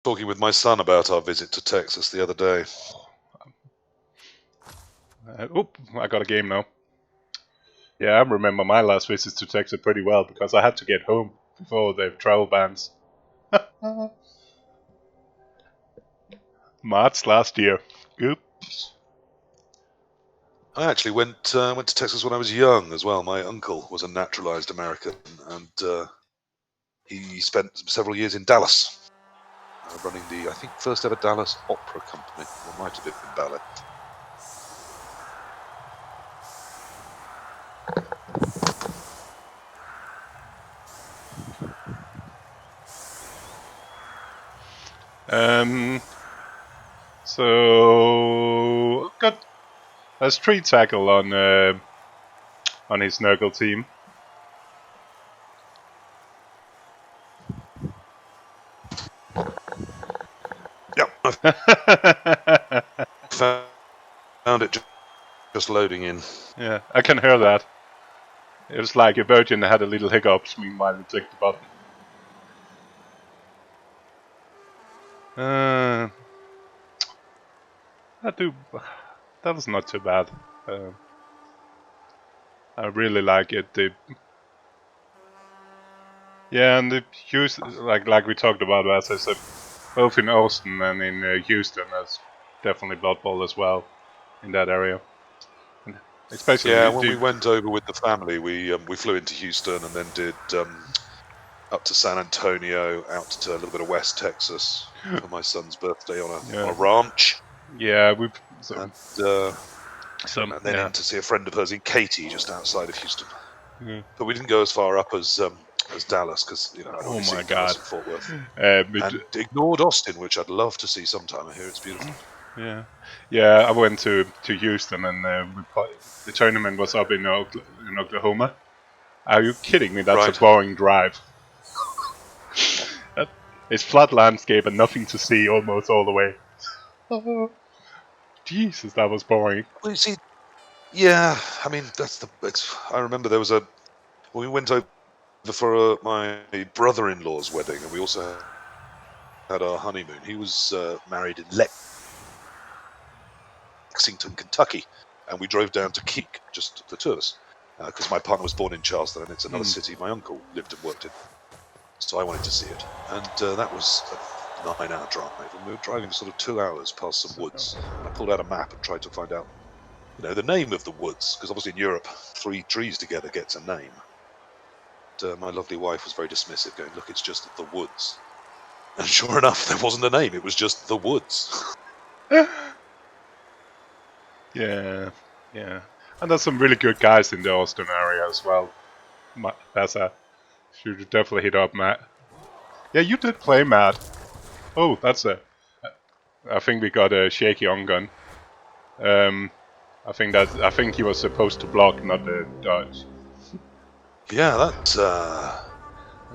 talking with my son about our visit to Texas the other day. I got a game now. Yeah, I remember my last visit to Texas pretty well because I had to get home before the travel bans. March last year. Oops. I actually went to Texas when I was young as well. My uncle was a naturalized American, and he spent several years in Dallas, running the, I think, first ever Dallas Opera Company. Or might have been ballet. So got a street tackle on his Nurgle team. Yep. Found it just loading in. Yeah, I can hear that. It was like a virgin had a little hiccups meanwhile we clicked the button. That was not too bad. I really like it. And the like we talked about, as I said, both in Austin and in Houston, there's definitely Blood Bowl as well in that area. And especially when we went over with the family, we flew into Houston and then did up to San Antonio, out to a little bit of West Texas for my son's birthday on a ranch. Yeah, and then in to see a friend of hers in Katy, just outside of Houston. Yeah. But we didn't go as far up as Dallas because I'd already seen Dallas and Fort Worth, and ignored Austin, which I'd love to see sometime. I hear it's beautiful. Yeah. I went to Houston and the tournament was up in Oklahoma. Are you kidding me? That's a boring drive. It's flat landscape and nothing to see almost all the way. Oh, Jesus, that was boring. Well, you see, yeah, I mean I remember there was we went over for my brother-in-law's wedding, and we also had our honeymoon. He was married in Lexington, Kentucky, and we drove down to Keek, just the two of us, because my partner was born in Charleston, and it's another city my uncle lived and worked in. So I wanted to see it, and that was a 9-hour drive, and we were driving sort of 2 hours past some woods. And I pulled out a map and tried to find out, the name of the woods, because obviously in Europe, 3 trees together gets a name. And my lovely wife was very dismissive, going, "Look, it's just the woods." And sure enough, there wasn't a name; it was just the woods. Yeah. And there's some really good guys in the Austin area as well. Should definitely hit up Matt. Yeah, you did play Matt. Oh, I think we got a shaky Ungern. I think he was supposed to block, not dodge. Yeah, that's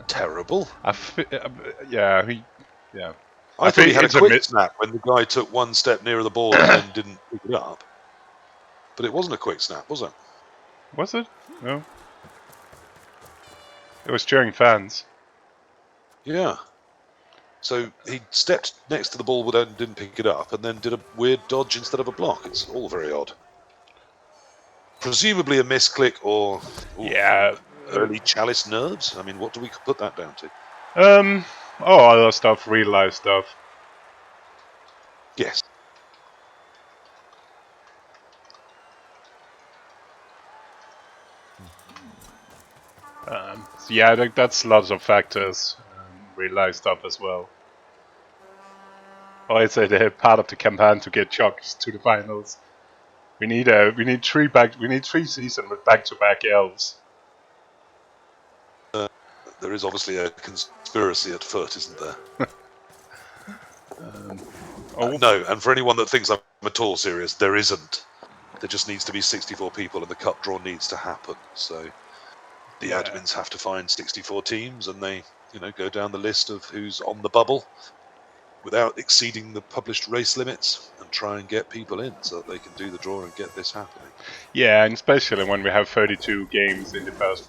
terrible. I think he had a quick snap when the guy took one step nearer the ball and then didn't pick it up. But it wasn't a quick snap, was it? Was it? No. It was cheering fans. Yeah. So he stepped next to the ball and didn't pick it up, and then did a weird dodge instead of a block. It's all very odd. Presumably a misclick or early chalice nerves. I mean, what do we put that down to? Other stuff, real life stuff. Yes. That's lots of factors. Real life stuff as well. Oh, it's a part of the campaign to get Chug to the finals. We need 3 seasons with back-to-back elves. There is obviously a conspiracy at foot, isn't there? No, and for anyone that thinks I'm at all serious, there isn't. There just needs to be 64 people, and the cup draw needs to happen. So the admins have to find 64 teams, and they, go down the list of who's on the bubble without exceeding the published race limits, and try and get people in so that they can do the draw and get this happening. Yeah, and especially when we have 32 games in the first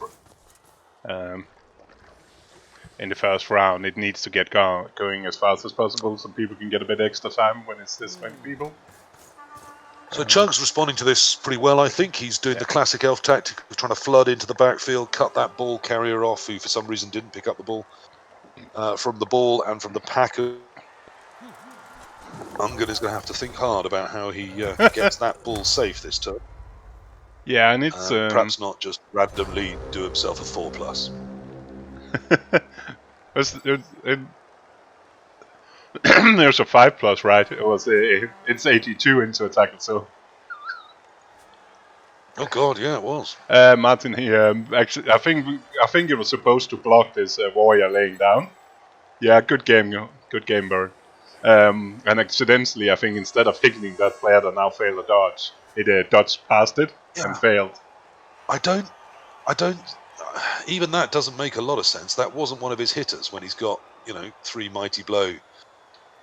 in the first round. It needs to get going as fast as possible so people can get a bit extra time when it's this many people. So Chug's responding to this pretty well, I think. He's doing the classic elf tactic of trying to flood into the backfield, cut that ball carrier off, who for some reason didn't pick up the ball from the ball and from the pack. Ungern is going to have to think hard about how he gets that ball safe this turn. Yeah, and it's perhaps not just randomly do himself a 4+. There's a 5+, right? It's 82 into a tackle, so. Oh god, yeah, it was. Martin, he actually, I think it was supposed to block this warrior laying down. Yeah, good game, Bird. And accidentally, I think instead of hitting that player that now failed a dodge, it dodged past it and failed. I don't. Even that doesn't make a lot of sense. That wasn't one of his hitters when he's got 3 mighty blow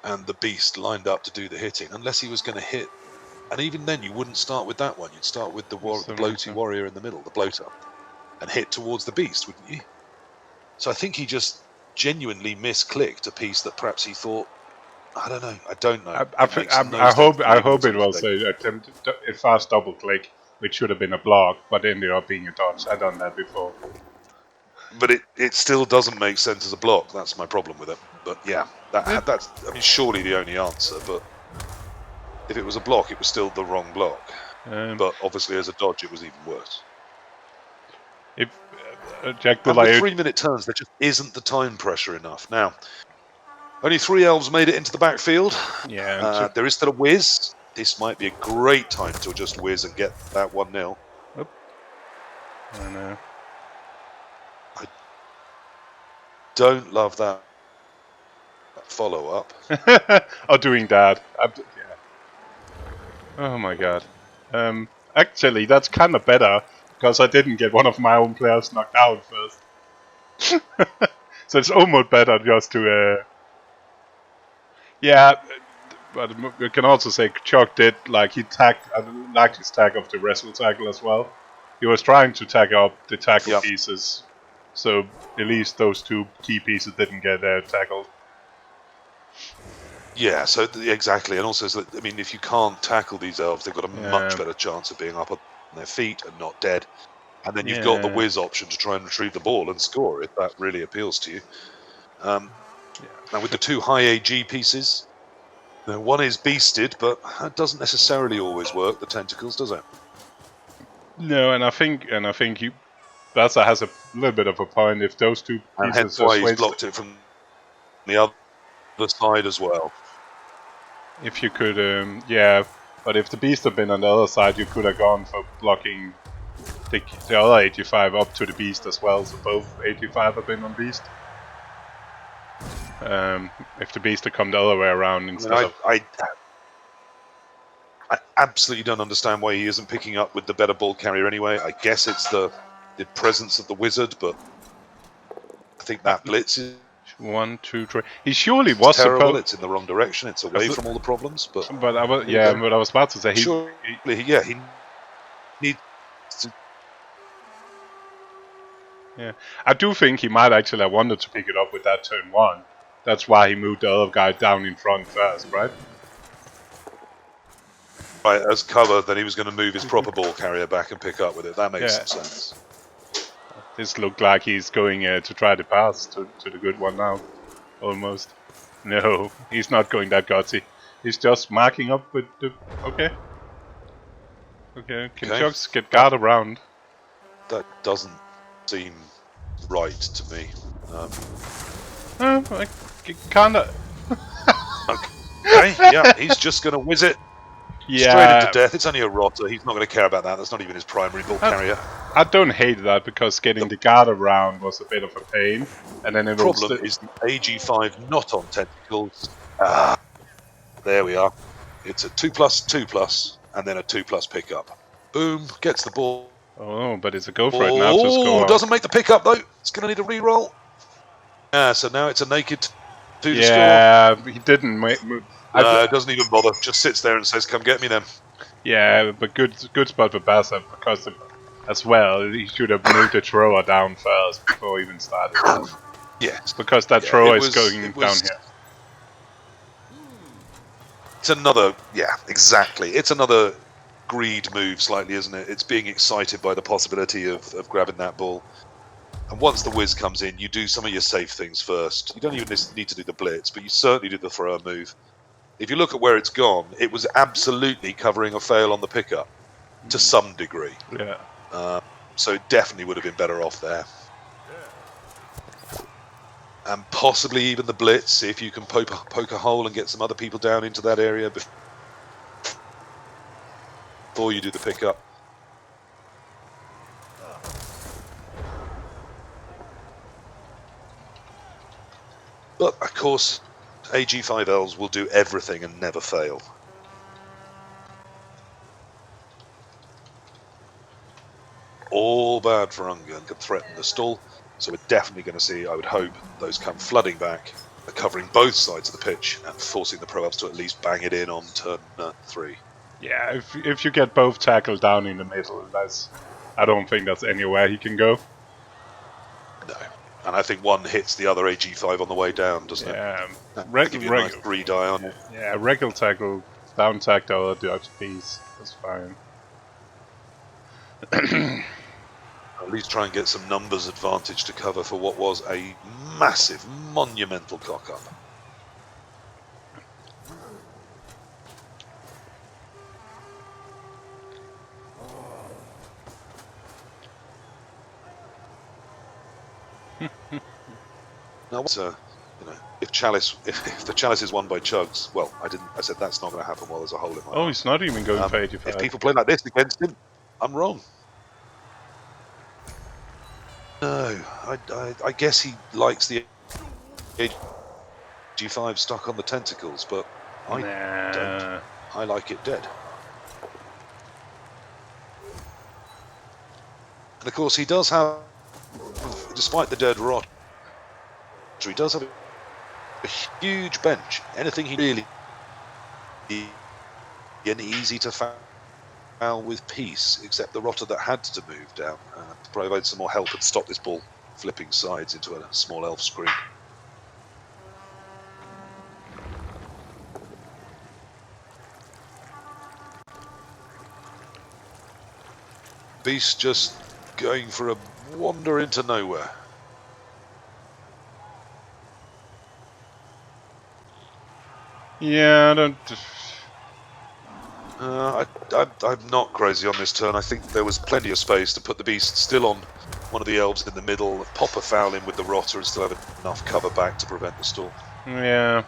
and the beast lined up to do the hitting. Unless he was going to hit, and even then you wouldn't start with that one. You'd start with the bloaty warrior in the middle, the bloater, and hit towards the beast, wouldn't you? So I think he just genuinely misclicked a piece that perhaps he thought. I don't know. I hope it was a fast double click, which should have been a block, but ended up being a dodge. I've done that before. But it still doesn't make sense as a block. That's my problem with it. But yeah, that's surely the only answer. But if it was a block, it was still the wrong block. But obviously, as a dodge, it was even worse. Jack, and with 3-minute turns, there just isn't the time pressure enough. Now, only 3 elves made it into the backfield. Yeah. There is still a whiz. This might be a great time to just whiz and get that 1-0. Oh. I know. I don't love that follow-up. Doing that. Yeah. Oh my god. Actually, that's kind of better, because I didn't get one of my own players knocked out first. So it's almost better just to... Yeah, but you can also say Chug did, he tagged, I liked his tag of the wrestle tackle as well. He was trying to tag up the tackle pieces, so at least those 2 key pieces didn't get tackled. Yeah, so exactly, and also, if you can't tackle these elves, they've got a much better chance of being up on their feet and not dead. And then you've got the whiz option to try and retrieve the ball and score if that really appeals to you. Now with the 2 high AG pieces, one is beasted, but that doesn't necessarily always work. The tentacles, does it? No, and I think Bassa has a little bit of a point. If those 2 pieces, and hence why he's blocked it from the other side as well. If you could, but if the beast had been on the other side, you could have gone for blocking the other 85 up to the beast as well. So both 85 have been on beast. If the beast had come the other way around instead of... I absolutely don't understand why he isn't picking up with the better ball carrier anyway. I guess it's the presence of the wizard, but I think that blitz is 1, 2, 3. He surely was terrible. It's in the wrong direction. It's away from all the problems. But I was about to say he needs to. Yeah, I do think he might actually have wanted to pick it up with that turn 1. That's why he moved the other guy down in front first, right? Right, as cover, then he was going to move his proper ball carrier back and pick up with it. That makes some sense. This looked like he's going to try to pass to the good one now. Almost. No, he's not going that gutsy. He's just marking up with the... Okay. Can Chugs get guard around? That doesn't seem right to me. Kinda. Okay, yeah, he's just going to whiz it straight into death. It's only a rotter. He's not going to care about that. That's not even his primary ball carrier. I don't hate that, because getting the guard around was a bit of a pain. And then the problem is the AG5 not on tentacles. There we are. It's a 2+, and then a 2+ pickup. Boom, gets the ball. Oh, but it's a go for it now to score. Doesn't make the pickup though. It's going to need a re-roll. So now it's a naked 2 to score. Yeah, he didn't move. Doesn't even bother. Just sits there and says, "Come get me, then." Yeah, but good spot for Bassa, because as well he should have moved the thrower down first before he even started. Yes. Because that Yeah, thrower it is was- going it down was- here. It's another, yeah, exactly. It's another greed move slightly, isn't it? It's being excited by the possibility of grabbing that ball. And once the whiz comes in, you do some of your safe things first. You don't even need to do the blitz, but you certainly do the thrower move. If you look at where it's gone, it was absolutely covering a fail on the pickup to some degree. Yeah. So it definitely would have been better off there. And possibly even the blitz, if you can poke a hole and get some other people down into that area before you do the pickup. But of course, AG5Ls will do everything and never fail. All bad for Ungern, can threaten the stall. So we're definitely going to see, I would hope, those come flooding back, covering both sides of the pitch and forcing the pro ups to at least bang it in on turn 3. Yeah, if you get both tackles down in the middle, I don't think that's anywhere he can go. No. And I think one hits the other AG5 on the way down, doesn't it? Yeah, That'll give you a nice 3 die on it. Yeah, regular tackle, down tack the other dodge piece. That's fine. At least try and get some numbers advantage to cover for what was a massive, monumental cock-up. Now, if the Chalice is won by Chugs, well, I said that's not going to happen while there's a hole in my Oh, arm. he's not even going for 85. If people play like this against him, I'm wrong. No, I guess he likes the G5 stuck on the tentacles, but I don't. I like it dead. And of course, he does have, despite the dead rot, he does have a huge bench. Anything he really and easy to foul with peace, except the rotter that had to move down to provide some more help and stop this ball flipping sides into a small elf screen. Beast just going for a wander into nowhere. Yeah, I don't. I'm not crazy on this turn. I think there was plenty of space to put the beast still on one of the elves in the middle, pop a foul in with the rotter, and still have enough cover back to prevent the stall. Yeah.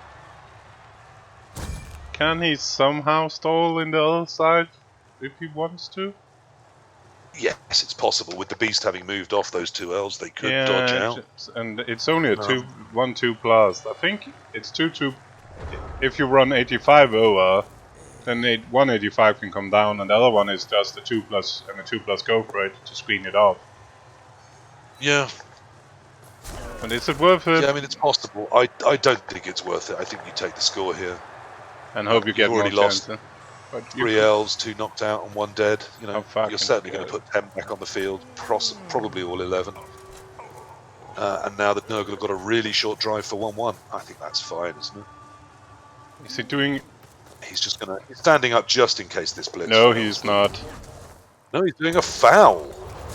Can he somehow stall in the other side if he wants to? Yes, it's possible. With the beast having moved off those two elves, they could dodge out. And it's only a 1-2 plus. I think it's 2-2. If you run 85 over, then 185 can come down, and the other one is just a 2 plus and a 2 plus go for it to screen it off. Yeah. But is it worth it? Yeah, I mean, it's possible. I don't think it's worth it. I think you take the score here. And hope you get more chances. But 3 elves, 2 knocked out, and 1 dead. You know, you're certainly going to put 10 back on the field, probably all 11. And now that Nurgle have got a really short drive for 1-1, I think that's fine, isn't it? Is he doing? He's just he's standing up just in case this blitz. No, he's not. No, he's doing a foul.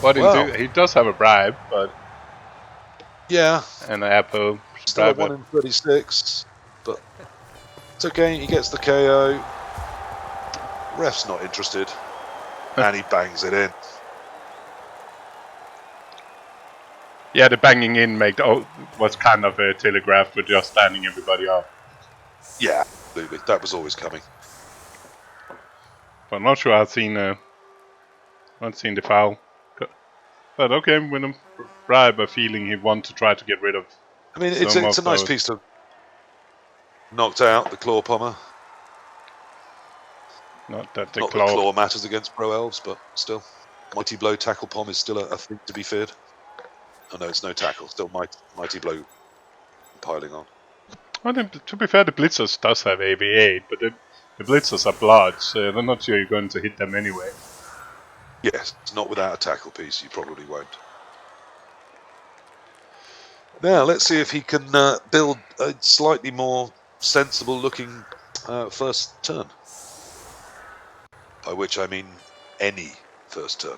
But he does have a bribe, but yeah, and an apple. Still a 1 in 36, but it's okay. He gets the KO. Ref's not interested, and he bangs it in. Yeah, the banging in was kind of a telegraph for just standing everybody up. Yeah, absolutely. That was always coming. But I'm not sure I've seen the foul. But okay, with him bribe a feeling he want to try to get rid of. I mean, it's a nice piece to knocked out the claw pommer. Not that the claw matters against pro elves, but still, mighty blow tackle pom is still a thing to be feared. Oh no, it's no tackle. Still mighty blow piling on. Well, to be fair, the blitzers does have AB8, but the blitzers are blood, so I'm not sure you're going to hit them anyway. Yes, not without a tackle piece. You probably won't. Now let's see if he can build a slightly more sensible-looking first turn. By which I mean any first turn.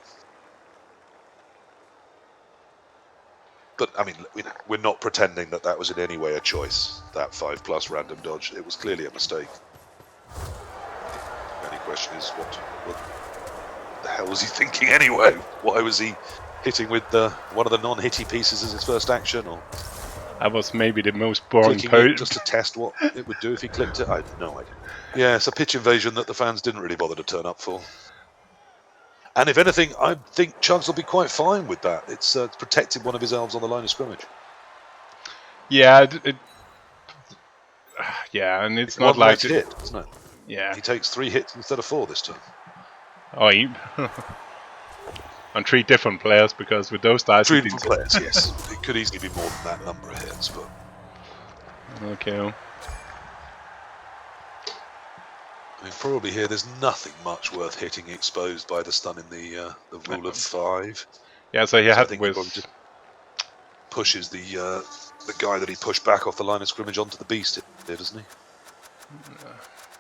But I mean, we're not pretending that that was in any way a choice. That 5+ random dodge. It was clearly a mistake. The only question is, what the hell was he thinking anyway? Why was he hitting with one of the non-hitty pieces as his first action, or That was maybe the most boring clicking it just to test what it would do if he clicked it? I have no idea. Yeah, it's a pitch invasion that the fans didn't really bother to turn up for. And if anything, I think Chugs will be quite fine with that. It's protected one of his elves on the line of scrimmage. Yeah, yeah, and it's not one like less hit, isn't it? Yeah. He takes 3 hits instead of 4 this turn. Oh, on 3 different players, because with those dice... 3 different players, yes. It could easily be more than that number of hits, but... Okay. I mean, probably here there's nothing much worth hitting exposed by the stun in the rule of 5. Yeah, so he had I think he probably just pushes the guy that he pushed back off the line of scrimmage onto the beast here, doesn't he?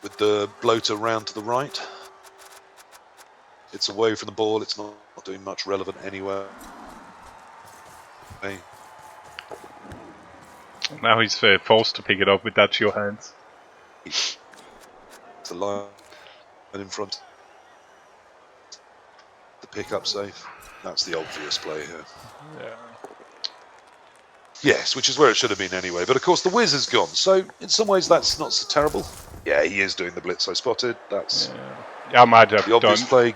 With the bloater round to the right. It's away from the ball, it's not doing much relevant anywhere. Hey. Now he's forced to pick it up with that 2 hands. The line in front. The pickup safe. That's the obvious play here. Yeah. Yes, which is where it should have been anyway. But of course the whiz is gone, so in some ways that's not so terrible. Yeah, he is doing the blitz I spotted. That's I might have the obvious play.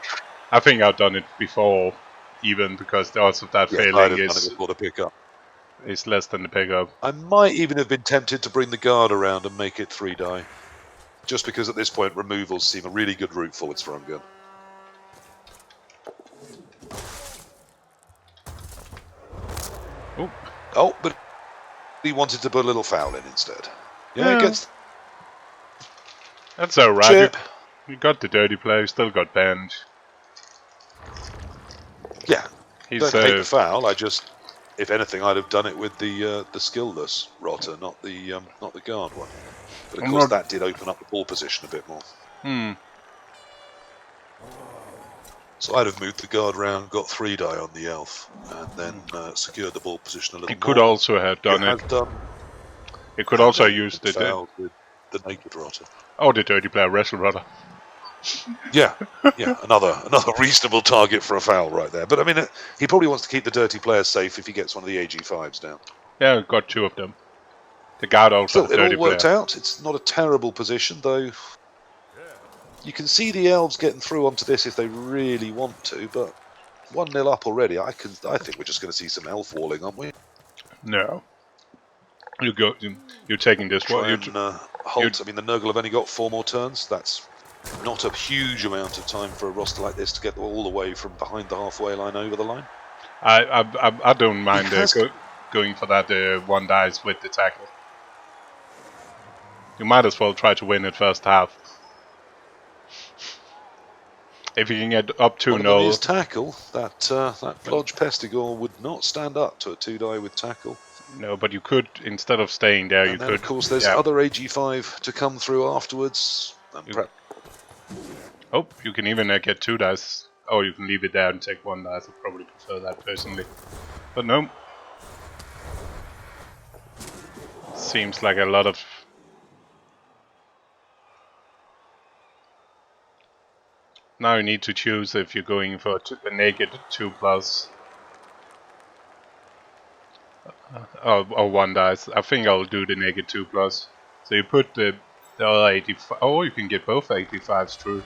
I think I've done it before, even because the odds of that failing I'd have done it before the pickup. Is less than the pickup. I might even have been tempted to bring the guard around and make it 3 die. Just because at this point removals seem a really good route forwards for Ungern. Oh, but he wanted to put a little foul in instead. Yeah, he gets... That's alright. You got the dirty play, you still got banned. Yeah, He's don't hate the foul. I just, if anything, I'd have done it with the skillless rotter, not the guard one. But of course, that did open up the ball position a bit more. So I'd have moved the guard round, got 3 die on the elf, and then secured the ball position a little more. He could also have done it. He could also use the foul with the naked rotter. Oh, the dirty player wrestle rotter. Yeah, another reasonable target for a foul right there. But I mean, he probably wants to keep the dirty player safe if he gets one of the AG5s down. Yeah, got 2 of them. The guard also. Still, it all worked out. It's not a terrible position, though. You can see the elves getting through onto this if they really want to, but 1-0 up already. I think we're just going to see some elf walling, aren't we? No. You're taking this one. Halt. I mean, the Nurgle have only got 4 more turns. That's not a huge amount of time for a roster like this to get all the way from behind the halfway line over the line. I don't mind going for that 1 dice with the tackle. You might as well try to win it first half. If you can get up 2-0. Tackle, that Plodge Pestigore would not stand up to a 2 die with tackle. No, but you could, instead of staying there, you could... of course, there's other AG5 to come through afterwards. Oh, you can even get 2 dice. Oh, you can leave it there and take 1 dice. I'd probably prefer that personally. But no. Seems like a lot of... Now you need to choose if you're going for a naked 2+. Or 1 dice. I think I'll do the naked 2+. So you put the other 85. Oh, you can get both 85s through.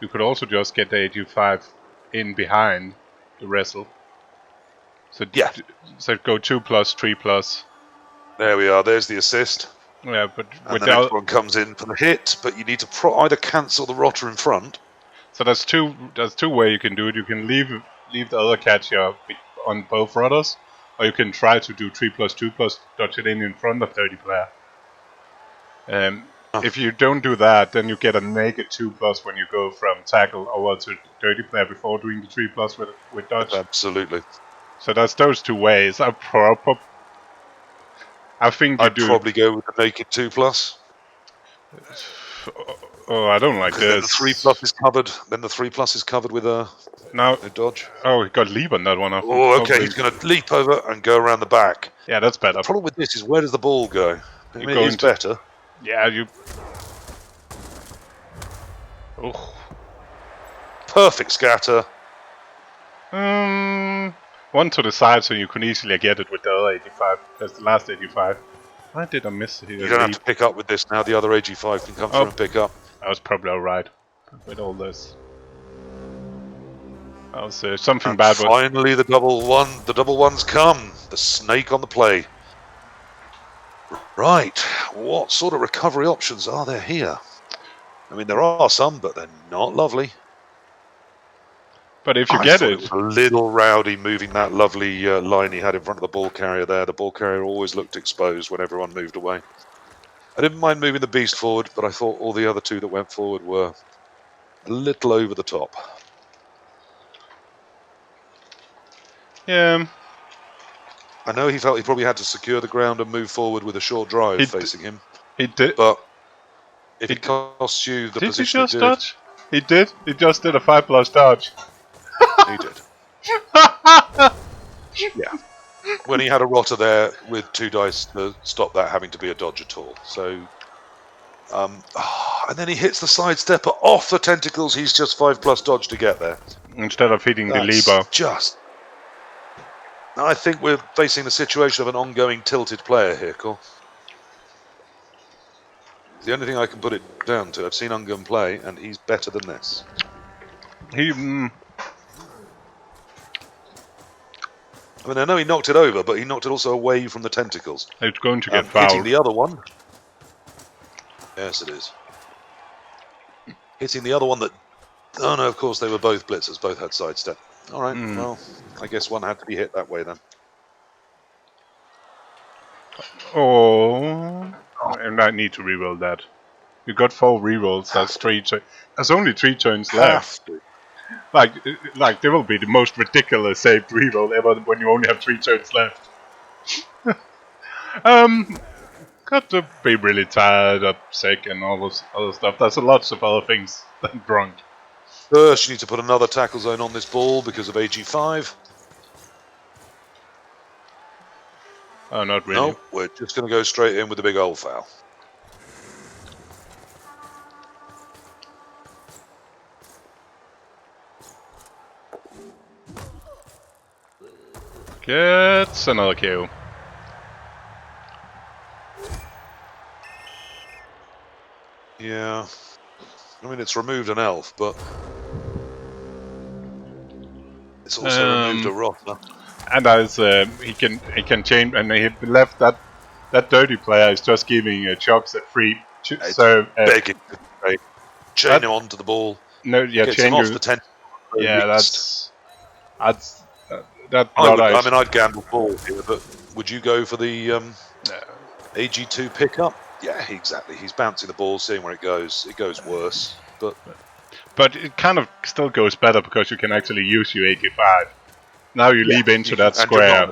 You could also just get the 85 in behind the wrestle. So so go 2+, 3+. There we are. There's the assist. Yeah, but and the next one comes in for the hit, but you need to either cancel the rotter in front. So there's two ways you can do it. You can leave the other catcher on both rotters, or you can try to do 3+, 2+, dodge it in front of dirty player. If you don't do that, then you get a naked 2+ when you go from tackle over to dirty player before doing the 3+ with dodge. Absolutely. So that's those 2 ways. I think you I'd do. probably go with the naked 2+. Oh, I don't like Because then this. the 3+ is covered. Then the 3+ is covered with a Now, dodge. oh, he got leap on that one. Oh, okay. Hopefully. He's going to leap over and go around the back. Yeah, that's The better. problem with this is where does the ball go? I mean, it going is to- better. Yeah, you. Oh. Perfect scatter. One to the side so you can easily get it with the other 85. That's the last 85. Why did I miss here? You don't have to pick up with this now. The other AG5 can come through and pick up. That was probably alright with all this. That was something And bad. finally, the double one. The double ones come. The snake on the play. Right. What sort of recovery options are there here? I mean, there are some, but they're not lovely. But if you I get thought it, was a little rowdy moving that lovely line he had in front of the ball carrier there. The ball carrier always looked exposed when everyone moved away. I didn't mind moving the beast forward, but I thought all the other two that went forward were a little over the top. yeah, I know he felt he probably had to secure the ground and move forward with a short drive facing him. he did. But if it costs you the Did he position it just did, dodge? He did. He just did a 5+ dodge. he did. Yeah. When he had a rotter there with 2 dice to stop that having to be a dodge at all. So, and then he hits the sidestepper off the tentacles. He's just 5+ dodge to get there. Instead of hitting the That's lever. just. I think we're facing the situation of an ongoing tilted player here, Cole. The only thing I can put it down to, I've seen Ungern play, and he's better than this. He. I mean, I know he knocked it over, but he knocked it also away from the tentacles. It's going to get Hitting fouled. the other one. Yes, it is. Hitting the other one that. Oh no, of course they were both blitzers. Both had sidestep. All right. Well, I guess one had to be hit that way then. Oh, and I need to reroll that. You got 4 rerolls. That's 3. There's only 3 turns left. Like there will be the most ridiculous saved reroll ever when you only have 3 turns left. Got to be really tired, up sick, and all this other stuff. There's lots of other things than drunk. First, you need to put another tackle zone on this ball because of AG5. Oh, not really. No, we're just going to go straight in with the big old foul. Gets another kill. Yeah. I mean, it's removed an elf, but it's also removed a rotter. And as he can change, and he left that dirty player is just giving Chugs a free. So begging to chain him onto the ball. No, yeah, gets chain him off the tent. Yeah, that's that. I mean, I'd gamble forward here, but would you go for the AG2 pickup? Yeah, exactly. He's bouncing the ball, seeing where it goes. It goes worse, but it kind of still goes better because you can actually use your AK5. Now you leap into that square.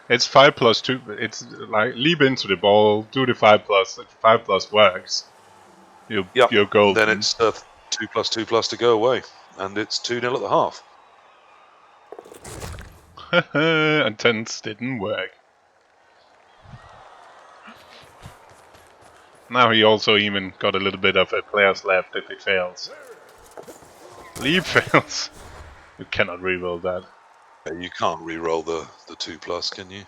It's 5+2. It's like leap into the ball, do the 5+. If 5+ works, you're golden. Then it's 2+2+ to go away, and it's 2-0 at the half. And 10s didn't work. Now he also even got a little bit of a players left if it fails. Leap fails. You cannot reroll that. You can't re-roll the 2+, can you?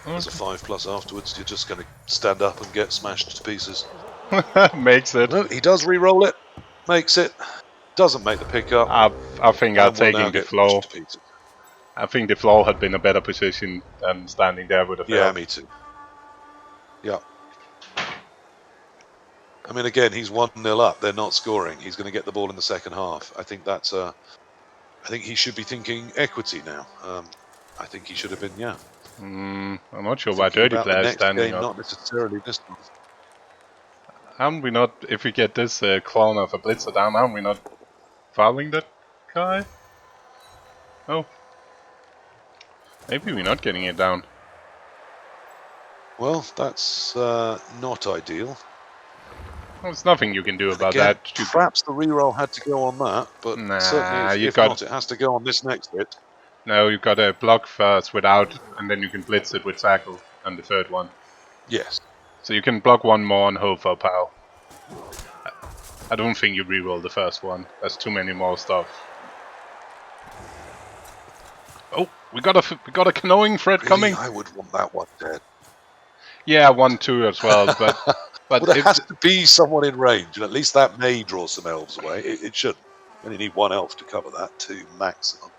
There's a 5+ afterwards. You're just going to stand up and get smashed to pieces. Makes it. No, he does re-roll it. Makes it. Doesn't make the pickup. I think I'm taking the floor. I think the floor had been a better position than standing there with a fail. Yeah, me too. Yeah. I mean, again, he's 1-0 up. They're not scoring. He's going to get the ball in the second half. I think that's I think he should be thinking equity now. I think he should have been, yeah. I'm not sure why dirty player is standing up. Not necessarily this one. Haven't we not, if we get this clone of a blitzer down, haven't we not fouling that guy? Oh. Maybe we're not getting it down. Well, that's not ideal. Well, there's nothing you can do about Again, that. perhaps the reroll had to go on that, but certainly Nah, if not, it has to go on this next bit. No, you gotta block first without, and then you can blitz it with tackle on the third one. Yes. So you can block one more and hope for power. I don't think you reroll the first one. There's too many more stuff. Oh, we got a canoeing threat Really, coming. I would want that one dead. Yeah, 1-2 as well, but Well, there has to be someone in range, and at least that may draw some elves away. It shouldn't. You only need one elf to cover that, 2 maximum.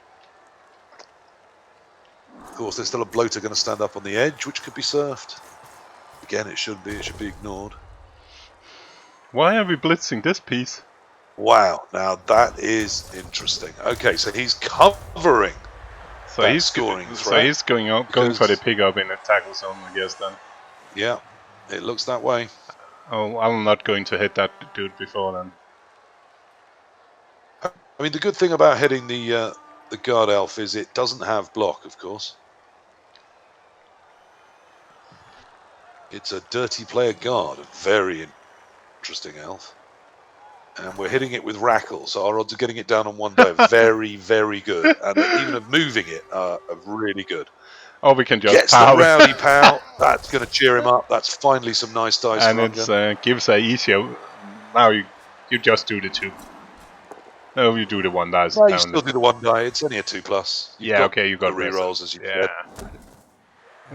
Of course, there's still a bloater going to stand up on the edge, which could be surfed. Again, it should be ignored. Why are we blitzing this piece? Wow, now that is interesting. Okay, so he's covering So that he's scoring so threat. he's going for the pickup in the tackle zone, I guess then. Yeah, it looks that way. Oh, I'm not going to hit that dude before then. I mean, the good thing about hitting the guard elf is it doesn't have block, of course. It's a dirty player guard, a very interesting elf. And we're hitting it with Rackle, so our odds of getting it down on one day are very, very good. And even of moving it are really good. Or we can just Gets the power. rowdy pal. That's going to cheer him up. That's finally some nice dice And for it's Ungern. gives a easier. Now you just do the 2. No, you do the 1 dice. No, you still do the 1 die. It's only a 2+. You've got okay, you got the rerolls, as you said. said.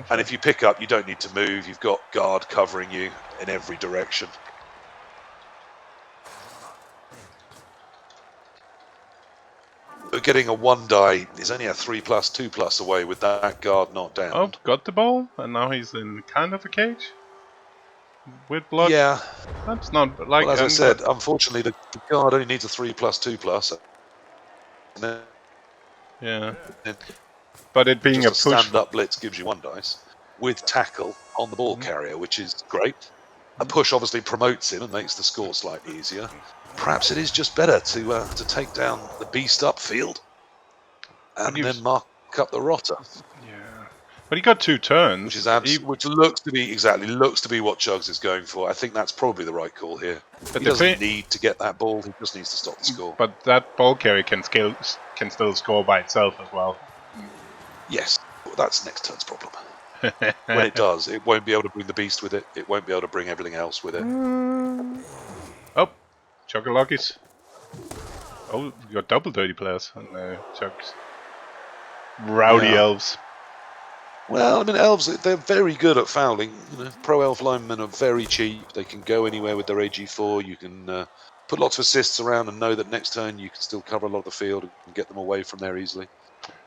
And if you pick up, you don't need to move. You've got guard covering you in every direction. But getting a 1 die is only a 3+, 2+ away with that guard not down. Oh, got the ball, and now he's in kind of a cage with blood. Yeah. That's not like. Well, as I said, unfortunately, the guard only needs a 3+, 2+. Yeah. But it being just a push. Stand-up blitz gives you 1 dice with tackle on the ball carrier, which is great. A push obviously promotes him and makes the score slightly easier. Perhaps it is just better to take down the beast upfield and then mark up the rotter. Yeah, but he got 2 turns, which looks to be what Chugs is going for. I think that's probably the right call here. But he doesn't need to get that ball; he just needs to stop the score. But that ball carrier can still score by itself as well. Yes, that's next turn's problem. When it does, it won't be able to bring the beast with it. It won't be able to bring everything else with it. Oh, Chocolockies. Oh, you got double dirty players on Chugs. Rowdy elves. Well, I mean, elves, they're very good at fouling. You know, pro elf linemen are very cheap. They can go anywhere with their AG4. You can put lots of assists around and know that next turn you can still cover a lot of the field and get them away from there easily.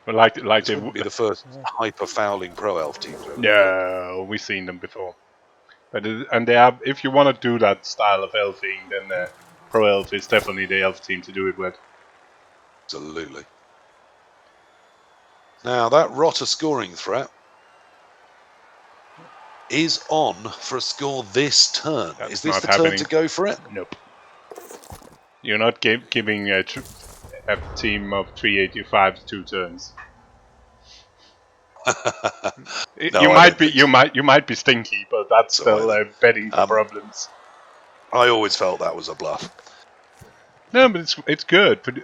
But this wouldn't be the first hyper fouling pro elf team. No, we've seen them before. But they are. If you want to do that style of elfing, then pro elf is definitely the elf team to do it with. Absolutely. Now that rotter scoring threat is on for a score this turn. Is this the turn to go for it? Nope. You're not giving a team of 385 2 turns. No, you might be stinky, but that's still betting the problems. I always felt that was a bluff. No, but it's good, but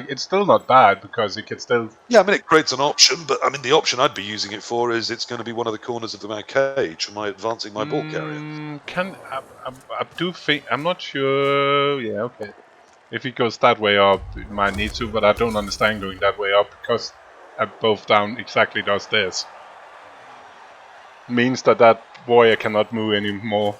it's still not bad because it can still. Yeah, I mean it creates an option, but I mean the option I'd be using it for is it's going to be one of the corners of the cage for my advancing my ball carrier. I do think I'm not sure. Yeah, okay. If he goes that way up, it might need to, but I don't understand going that way up because both down exactly does this. Means that warrior cannot move anymore.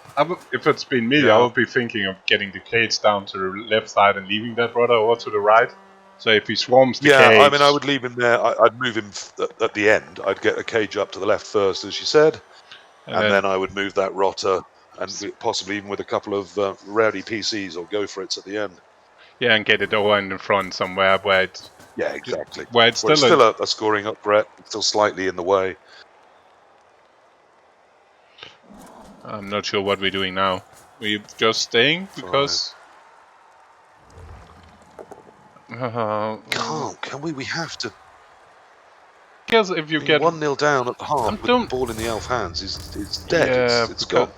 If it's been me, I would be thinking of getting the cage down to the left side and leaving that brother over to the right. So if he swarms the cage... Yeah, I mean, I would leave him there. I'd move him at the end. I'd get a cage up to the left first, as you said. And then I would move that rotter, and possibly even with a couple of rowdy PCs or go for it at the end. Yeah, and get it all in the front somewhere where it's... Yeah, exactly. Where it's still a scoring up threat, still slightly in the way. I'm not sure what we're doing now. We're just staying because... Can we? We have to guess if you get 1-0 down at the half with the don't- ball in the elf hands is dead. Yeah, It's gone.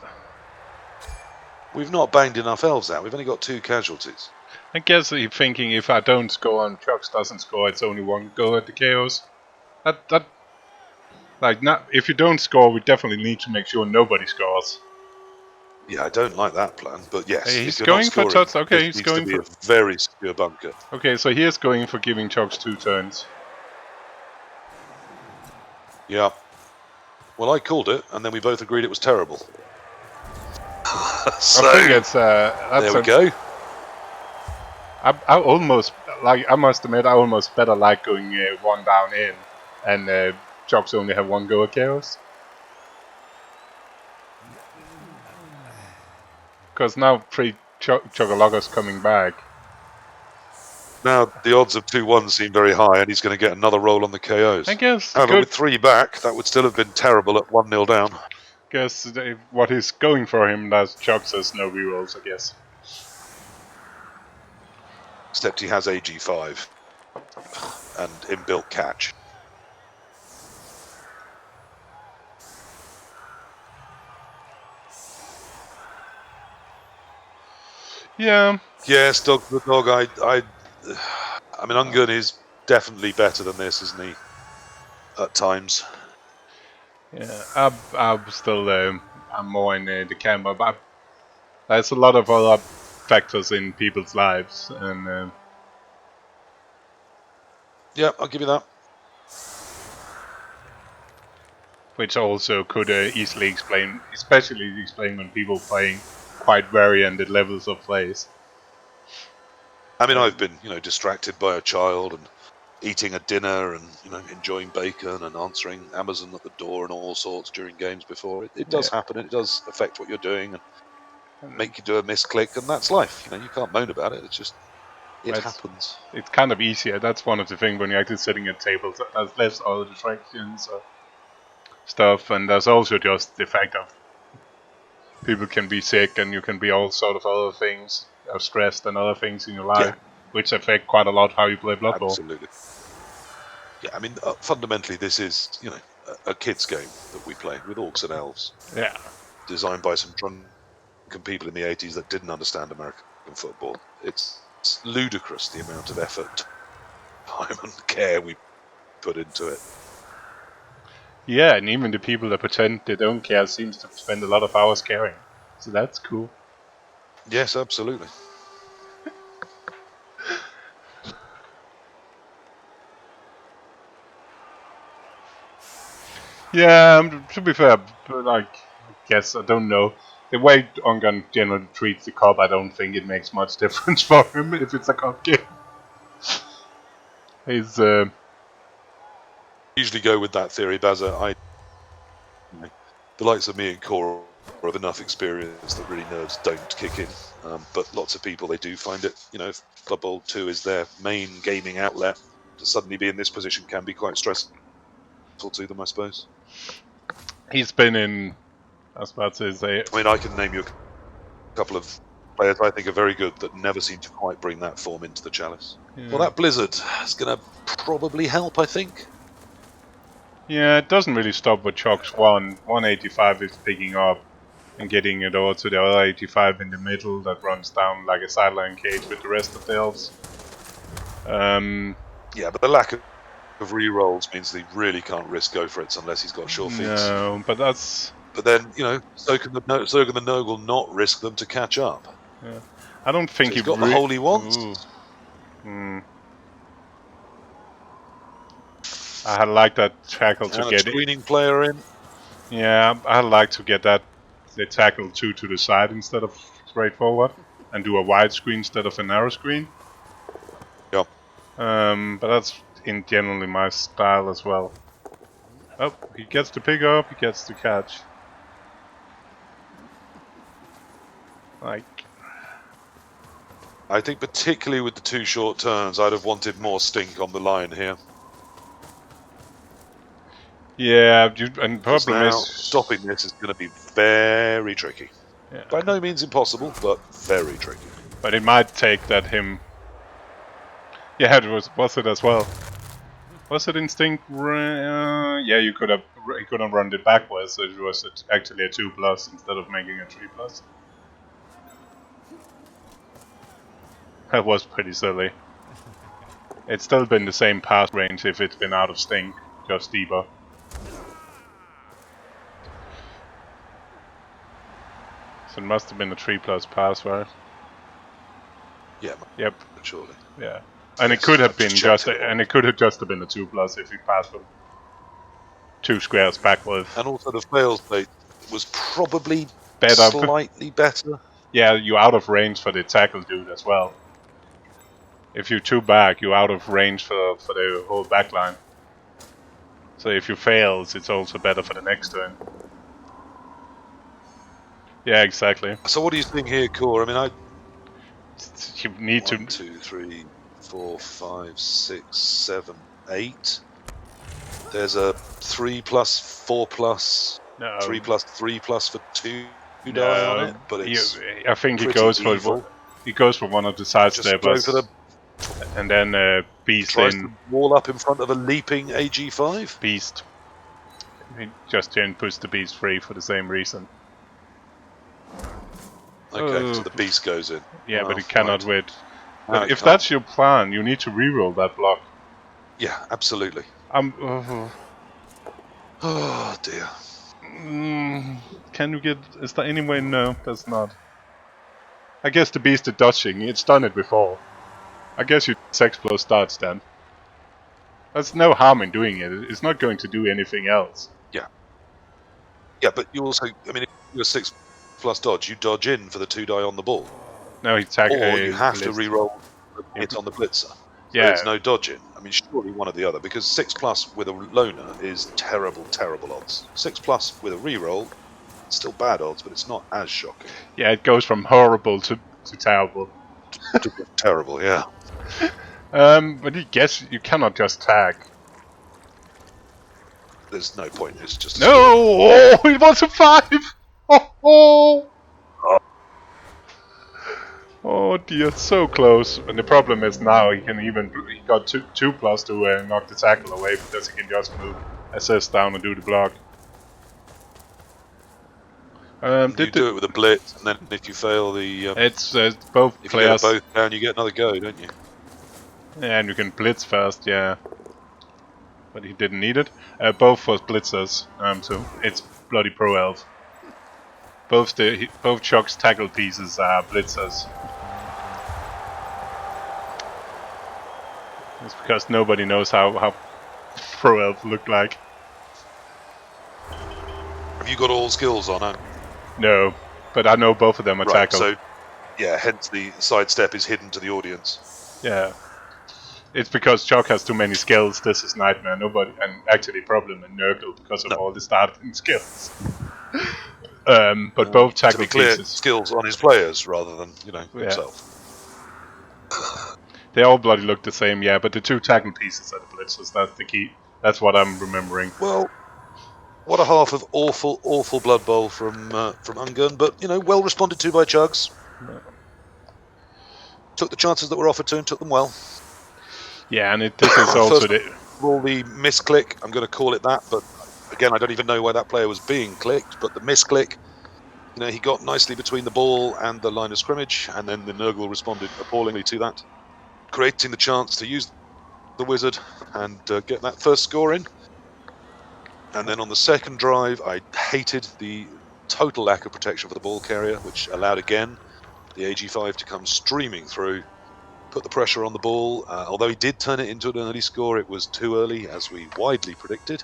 We've not banged enough elves out. We've only got 2 casualties. I guess you're thinking if I don't score and Chug doesn't score, it's only 1 go at the chaos. That like not if you don't score, we definitely need to make sure nobody scores. Yeah, I don't like that plan, but yes, Hey, if he's you're going not for scoring, touch. Okay, this he's needs to going be for. a very secure bunker. Okay, so here's going for giving Chugs 2 turns. Yeah. Well, I called it, and then we both agreed it was terrible. So, I think it's that's there we go. I almost like. I must admit, I almost better like going 1 down in, and Chugs only have 1 go at chaos. Because now Chuggalogger's coming back. Now, the odds of 2-1 seem very high, and he's going to get another roll on the KOs. I guess However, with 3 back, that would still have been terrible at 1-0 down. What is going for him, that's Chug says no rerolls, I guess. Except he has AG5 and inbuilt catch. Yeah. Yes, dog the dog. I mean, Ungern is definitely better than this, isn't he? At times. Yeah, I'm still I'm more in the camp, but there's a lot of other factors in people's lives, and Yeah, I'll give you that. which also could easily explain, especially explain when people playing quite variant levels of plays. I mean, I've been, distracted by a child and eating a dinner and, enjoying bacon and answering Amazon at the door and all sorts during games before. It does happen, and it does affect what you're doing and make you do a misclick, and that's life. You can't moan about it. It's just, it happens. It's kind of easier. That's one of the things when you're actually sitting at tables. There's less other distractions or stuff, and there's also just the fact of people can be sick and you can be all sort of other things, stressed and other things in your life, which affect quite a lot how you play Blood Bowl. Absolutely. Yeah, I mean, fundamentally, this is, a kids' game that we play with orcs and elves. Yeah. Designed by some drunken people in the 80s that didn't understand American football. It's ludicrous the amount of effort, time, and care we put into it. Yeah, and even the people that pretend they don't care seems to spend a lot of hours caring. So that's cool. Yes, absolutely. Yeah, to be fair, I guess, I don't know. The way Ungern generally treats the cup, I don't think it makes much difference for him if it's a cup game. He's, Usually go with that theory, Bazza. The likes of me and Cora have enough experience that really nerves don't kick in. But lots of people, they do find it, if Blood Bowl 2 is their main gaming outlet, to suddenly be in this position can be quite stressful to them, I suppose. He's been in, I was about to say... I mean, I can name you a couple of players I think are very good that never seem to quite bring that form into the Chalice. Yeah. Well, that Blizzard is going to probably help, I think. Yeah, it doesn't really stop with Chug's 185 is picking up and getting it over to the other 85 in the middle that runs down like a sideline cage with the rest of the elves. Yeah, but the lack of re-rolls means they really can't risk go for it unless he's got sure feet. No, but that's... But then, so can the Nurgle not risk them to catch up. Yeah. I don't think he's got the hole he wants. I'd like that tackle to get a screening player in. Yeah, I'd like to get the tackle 2 to the side instead of straight forward and do a wide screen instead of a narrow screen. Yeah. But that's in generally my style as well. Oh, he gets to pick up, he gets to catch. I think particularly with the 2 short turns, I'd have wanted more stink on the line here. Yeah, and problem is stopping this is going to be very tricky. Yeah. By no means impossible, but very tricky. But it might take that him. Yeah, was it as well? Was it instinct? Yeah, you could have run it backwards, so it was actually a 2+ instead of making a 3+. That was pretty silly. It's still been the same pass range if it's been out of stink, just deeper. So it must have been a 3+ pass, right? Yeah. Yep. Surely. Yeah. And Yes, it could have I've been just checked it. and it could have just been a 2+ if you passed them 2 squares backwards. And also the fail state was probably Better. slightly better. Yeah, you're out of range for the tackle dude as well. If you're 2 back, you're out of range for the whole backline. So if you fails, it's also better for the next turn. Yeah, exactly. So what are you seeing here, Core? I mean, You need 1, 2, 3, 4, 5, 6, 7, 8. There's a 3+, 4+, No. 3+, 3+ for 2 die No, on it, but it's I think he pretty goes evil. for one of the side Just go for steppers, and then beast tries in. to wall up in front of a leaping AG5. Beast. He just puts the beast free for the same reason. Okay, so the beast goes in. Yeah, well, but he cannot right. win. No, But it if can't. that's your plan, you need to reroll that block. Yeah, absolutely. Oh dear. Can you get? Is there any way? No, there's not. I guess the beast is dodging. It's done it before. I guess you 6+ starts then. There's no harm in doing it. It's not going to do anything else. Yeah. Yeah, but you also, I mean, if you're 6+ dodge, you dodge in for the 2 die on the ball. No, he Or you have to reroll the hit on the blitzer. So yeah. it's no dodging. I mean, surely one or the other, because 6+ with a loner is terrible, terrible odds. 6+ with a reroll, still bad odds, but it's not as shocking. Yeah, it goes from horrible to terrible. Terrible, yeah. But I guess you cannot just tag. There's no point. It's just a no. Oh, it was a 5. Oh dear, so close. And the problem is now he got 2+ to knock the tackle away because he can just move assist down and do the block. You do it with a blitz, and then if you fail the, it's both if players. you get both down, you get another go, don't you? Yeah, and you can blitz first, yeah. But he didn't need it. Both was blitzers, so it's bloody pro elf. Both Chug's tackle pieces are blitzers. It's because nobody knows how pro elf look like. Have you got all skills on it? No, but I know both of them are Right, tackle. so yeah, hence the sidestep is hidden to the audience. Yeah. It's because Chug has too many skills. This is nightmare. Nobody, and actually problem in Nurgle because of all the starting skills. But both tackle to be clear, pieces. skills on his players rather than himself. They all bloody look the same, yeah. But the 2 tackle pieces are the blitzers. That's the key. That's what I'm remembering. Well, what a half of awful, awful Blood Bowl from Ungern, but well responded to by Chugs. Yeah. Took the chances that were offered to him, took them well. Yeah, and this is also the misclick. I'm going to call it that, but again, I don't even know why that player was being clicked. But the misclick, he got nicely between the ball and the line of scrimmage, and then the Nurgle responded appallingly to that, creating the chance to use the wizard and get that first score in. And then on the second drive, I hated the total lack of protection for the ball carrier, which allowed again the AG5 to come streaming through, put the pressure on the ball. Although he did turn it into an early score, it was too early, as we widely predicted.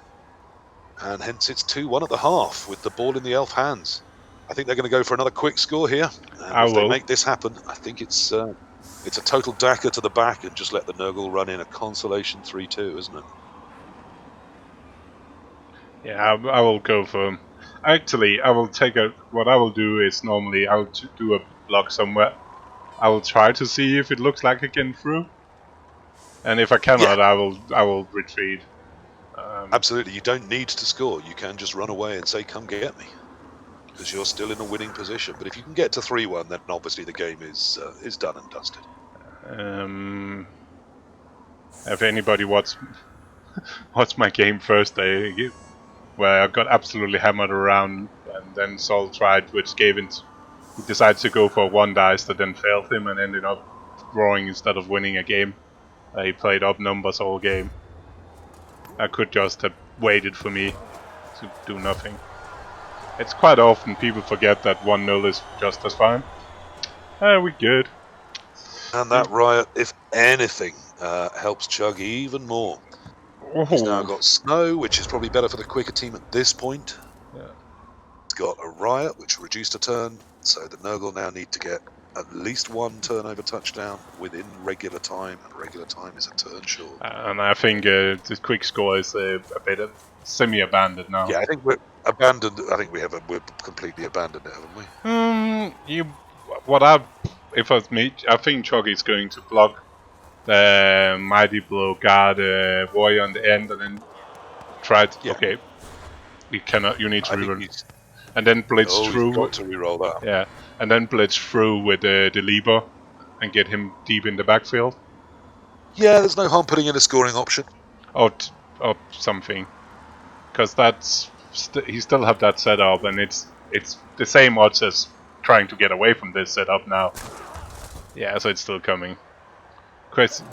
And hence it's 2-1 at the half with the ball in the elf hands. I think they're going to go for another quick score here. And if they make this happen, I think it's a total dagger to the back and just let the Nurgle run in a consolation 3-2, isn't it? Yeah, I will go for... Actually, I will take a... What I will do is normally I'll do a block somewhere. I will try to see if it looks like I can through. And if I cannot, I will retreat. Absolutely, you don't need to score. You can just run away and say, come get me. Because you're still in a winning position. But if you can get to 3-1, then obviously the game is done and dusted. If anybody wants watched my game first day, where I got absolutely hammered around, and then Sol tried, which gave it. He decided to go for one dice that then failed him and ended up drawing instead of winning a game. He played up numbers all game. I could just have waited for me to do nothing. It's quite often people forget that 1-0 is just as fine. We good. And that riot, if anything, helps Chug even more. He's now got snow, which is probably better for the quicker team at this point. Yeah. He's got a riot, which reduced a turn, so the Nurgle now need to get at least one turnover touchdown within regular time, and regular time is a turn short. And I think the quick score is a bit semi-abandoned now. Yeah, I think we're abandoned. I think we're completely abandoned it, haven't we? If it was me, I think Chug is going to block the Mighty Blow, guard Warrior on the end, and then try to. Yeah. Okay, we cannot. You need to reroll, and then blitz He's through. got to reroll that. Yeah, and then blitz through with the lever and get him deep in the backfield. Yeah, there's no harm putting in a scoring option. Or something, because that's he still have that setup, and it's the same odds as trying to get away from this setup now. Yeah, so it's still coming. Question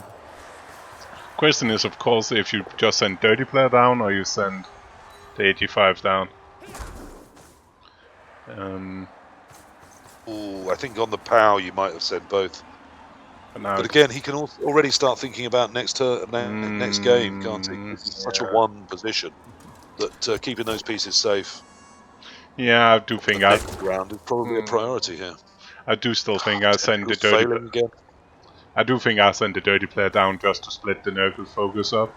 is, of course, if you just send Dirty Player down or you send the 85 down. Ooh, I think on the POW you might have said both. But again, he can already start thinking about next game, can't he? This is such a one position that keeping those pieces safe. Yeah, I do think ground is probably a priority here. I do still think I send the Dirty Player again. I do think I send the Dirty Player down just to split the Nurgle focus up.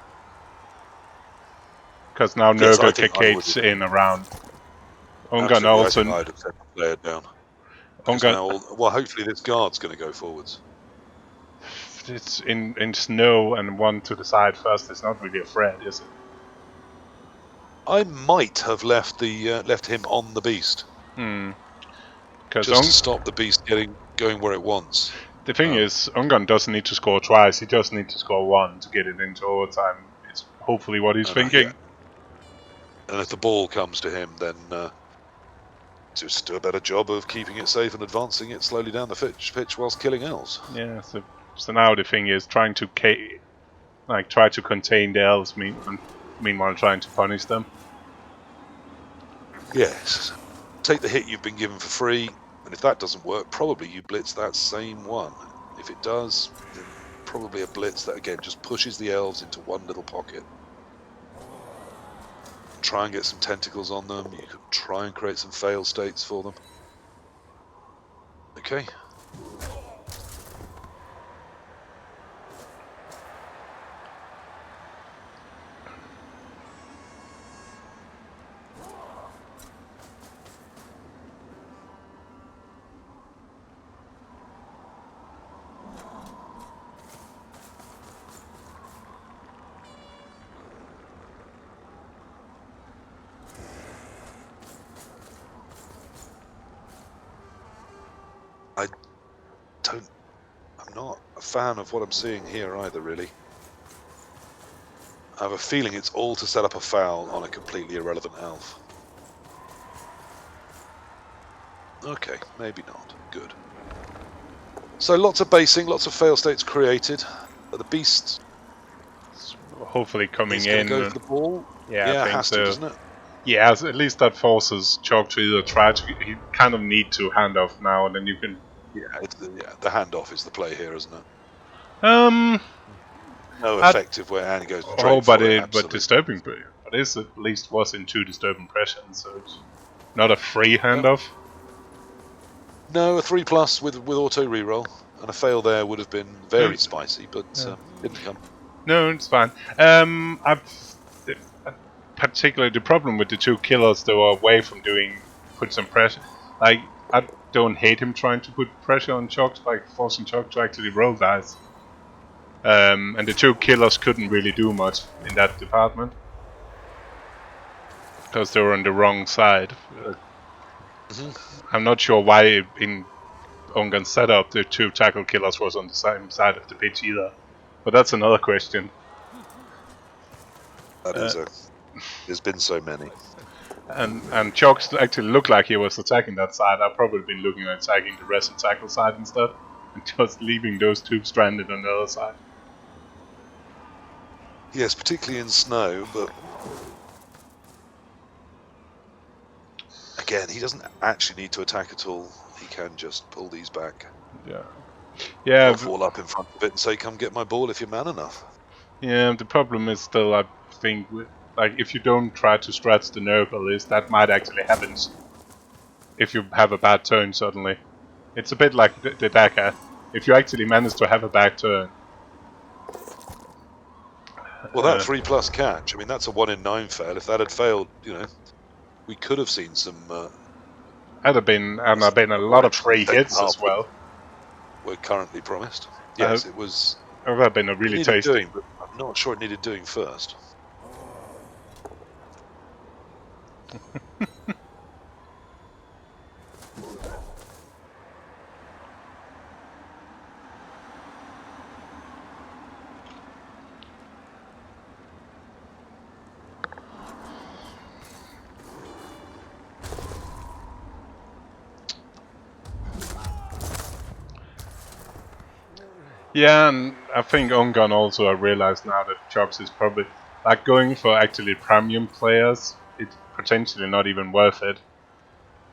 Because now Nurgle cascades in around. Ungern also. I'd have sent the player down. Well, hopefully this guard's going to go forwards. It's in snow and one to the side first. It's not really a threat, is it? I might have left him on the beast. Just to stop the beast going where it wants. The thing is, Ungern doesn't need to score twice. He just needs to score one to get it into overtime. It's hopefully what he's thinking. Yeah. And if the ball comes to him, then just do a better job of keeping it safe and advancing it slowly down the pitch whilst killing elves. Yeah. So now the thing is trying to try to contain the elves, meanwhile trying to punish them. Yes. Take the hit you've been given for free, and if that doesn't work, probably you blitz that same one. If it does, then probably a blitz that again just pushes the elves into one little pocket. Try and get some tentacles on them. You could try and create some fail states for them. Okay. I'm not a fan of what I'm seeing here either, really. I have a feeling it's all to set up a foul on a completely irrelevant elf. Okay, maybe not. Good. So lots of basing, lots of fail states created. But the beast hopefully coming in. Go for the ball. Yeah, I think has to, doesn't it? Yeah, at least that forces Chug to either try to. You kind of need to hand off now, and then you can. Yeah, the handoff is the play here, isn't it? No effective way, and he goes straight but disturbing. But this at least was in 2 disturbing pressures, so it's not a free handoff. No, a 3+ with auto reroll, and a fail there would have been very spicy, but didn't come. No, it's fine. Particularly the problem with the 2 killers that were away from put some pressure. Like, I don't hate him trying to put pressure on Chug, like forcing Chug to actually roll dice. And the 2 killers couldn't really do much in that department. Because they were on the wrong side. I'm not sure why in Ungern's setup the 2 tackle killers was on the same side of the pitch either. But that's another question. That is there's been so many. And Chug actually looked like he was attacking that side. I've probably been looking at attacking the rest and tackle side instead, and just leaving those two stranded on the other side. Yes, particularly in snow, but again, he doesn't actually need to attack at all. He can just pull these back. Yeah. Or fall up in front of it and say, "Come get my ball if you're man enough." Yeah, the problem is still, I think, like if you don't try to stretch the Nurgle, is that might actually happen if you have a bad turn suddenly. It's a bit like the Dagger. If you actually manage to have a bad turn. Well, that 3+ catch, I mean, that's a 1 in 9 fail. If that had failed, we could have seen some. That'd have been a lot of free hits as well. We're currently promised. Yes, it was. That would have been a really tasty. Doing, but I'm not sure it needed doing first. Yeah, and I think Ungern also I realized now that Chugs is probably like going for actually premium players. It's potentially not even worth it.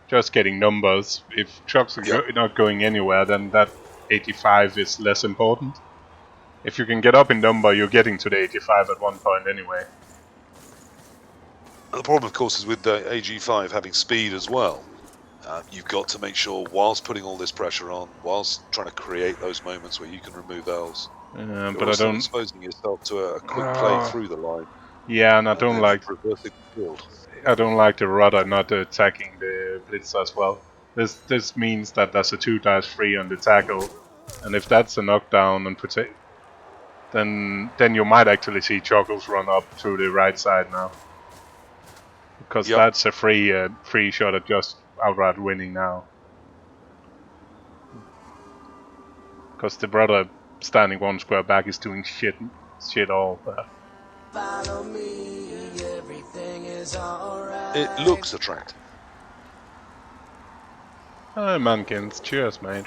Just getting numbers. If Chugs are not going anywhere, then that 85 is less important. If you can get up in number, you're getting to the 85 at one point anyway. The problem, of course, is with the AG5 having speed as well. You've got to make sure, whilst putting all this pressure on, whilst trying to create those moments where you can remove L's, but I don't exposing yourself to a quick play through the line. Yeah, and I don't like. Reversing the field. I don't like the rudder not attacking the blitz as well. This means that there's a 2-3 on the tackle, and if that's a knockdown and then you might actually see Chuckles run up to the right side now, because that's a free shot at just outright winning now. Because the brother standing one square back is doing shit all there. Follow me, everything is alright. It looks attractive. Hi, Mankins. Cheers, mate.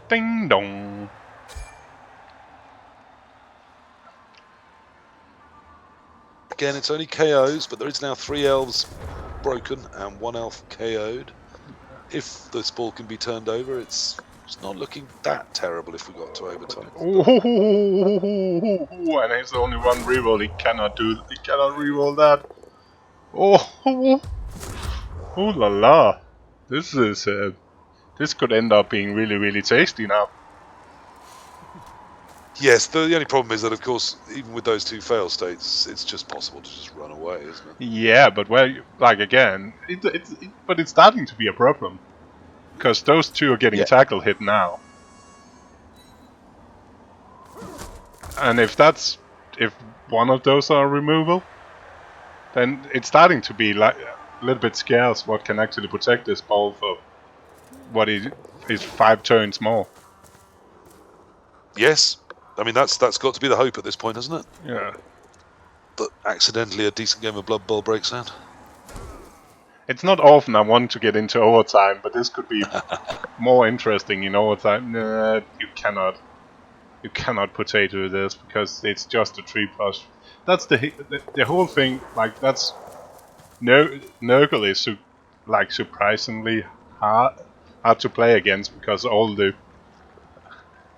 Ding dong. Again, it's only KOs, but there is now 3 elves broken and 1 elf KO'd. If this ball can be turned over, it's not looking that terrible if we got to overtime. And it's only one reroll. He cannot reroll that. Oh la la! This could end up being really, really tasty now. Yes, the only problem is that, of course, even with those 2 fail states, it's just possible to just run away, isn't it? Yeah, but again, but it's starting to be a problem, because those 2 are getting tackle hit now, and if one of those are removal, then it's starting to be like a little bit scarce what can actually protect this ball for what is 5 turns more. Yes. I mean, that's got to be the hope at this point, hasn't it? Yeah. But accidentally a decent game of Blood Bowl breaks out. It's not often I want to get into overtime, but this could be more interesting in overtime. Nah, you cannot potato this, because it's just a 3+. That's the whole thing. Like, that's Nurgle is surprisingly hard to play against, because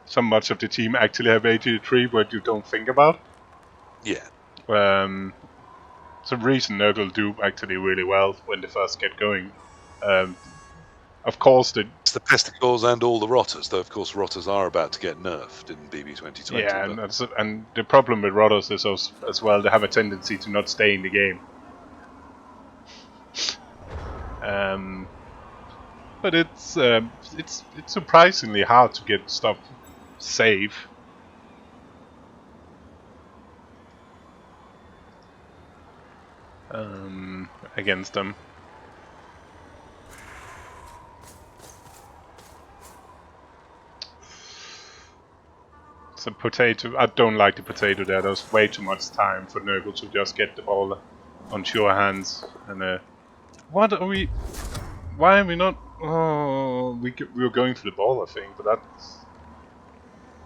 so much of the team actually have 83, but you don't think about. Yeah. Some reason Nurgle do actually really well when they first get going. Of course, it's the Pesticles and all the Rotters, though of course Rotters are about to get nerfed in BB 2020. Yeah, and the problem with Rotters is as well, they have a tendency to not stay in the game. But it's surprisingly hard to get stuff safe. against them. So potato, I don't like the potato there. There's way too much time for Nurgle to just get the ball on sure hands. And what are we? Why are we not? Oh, we were going for the ball, I think, but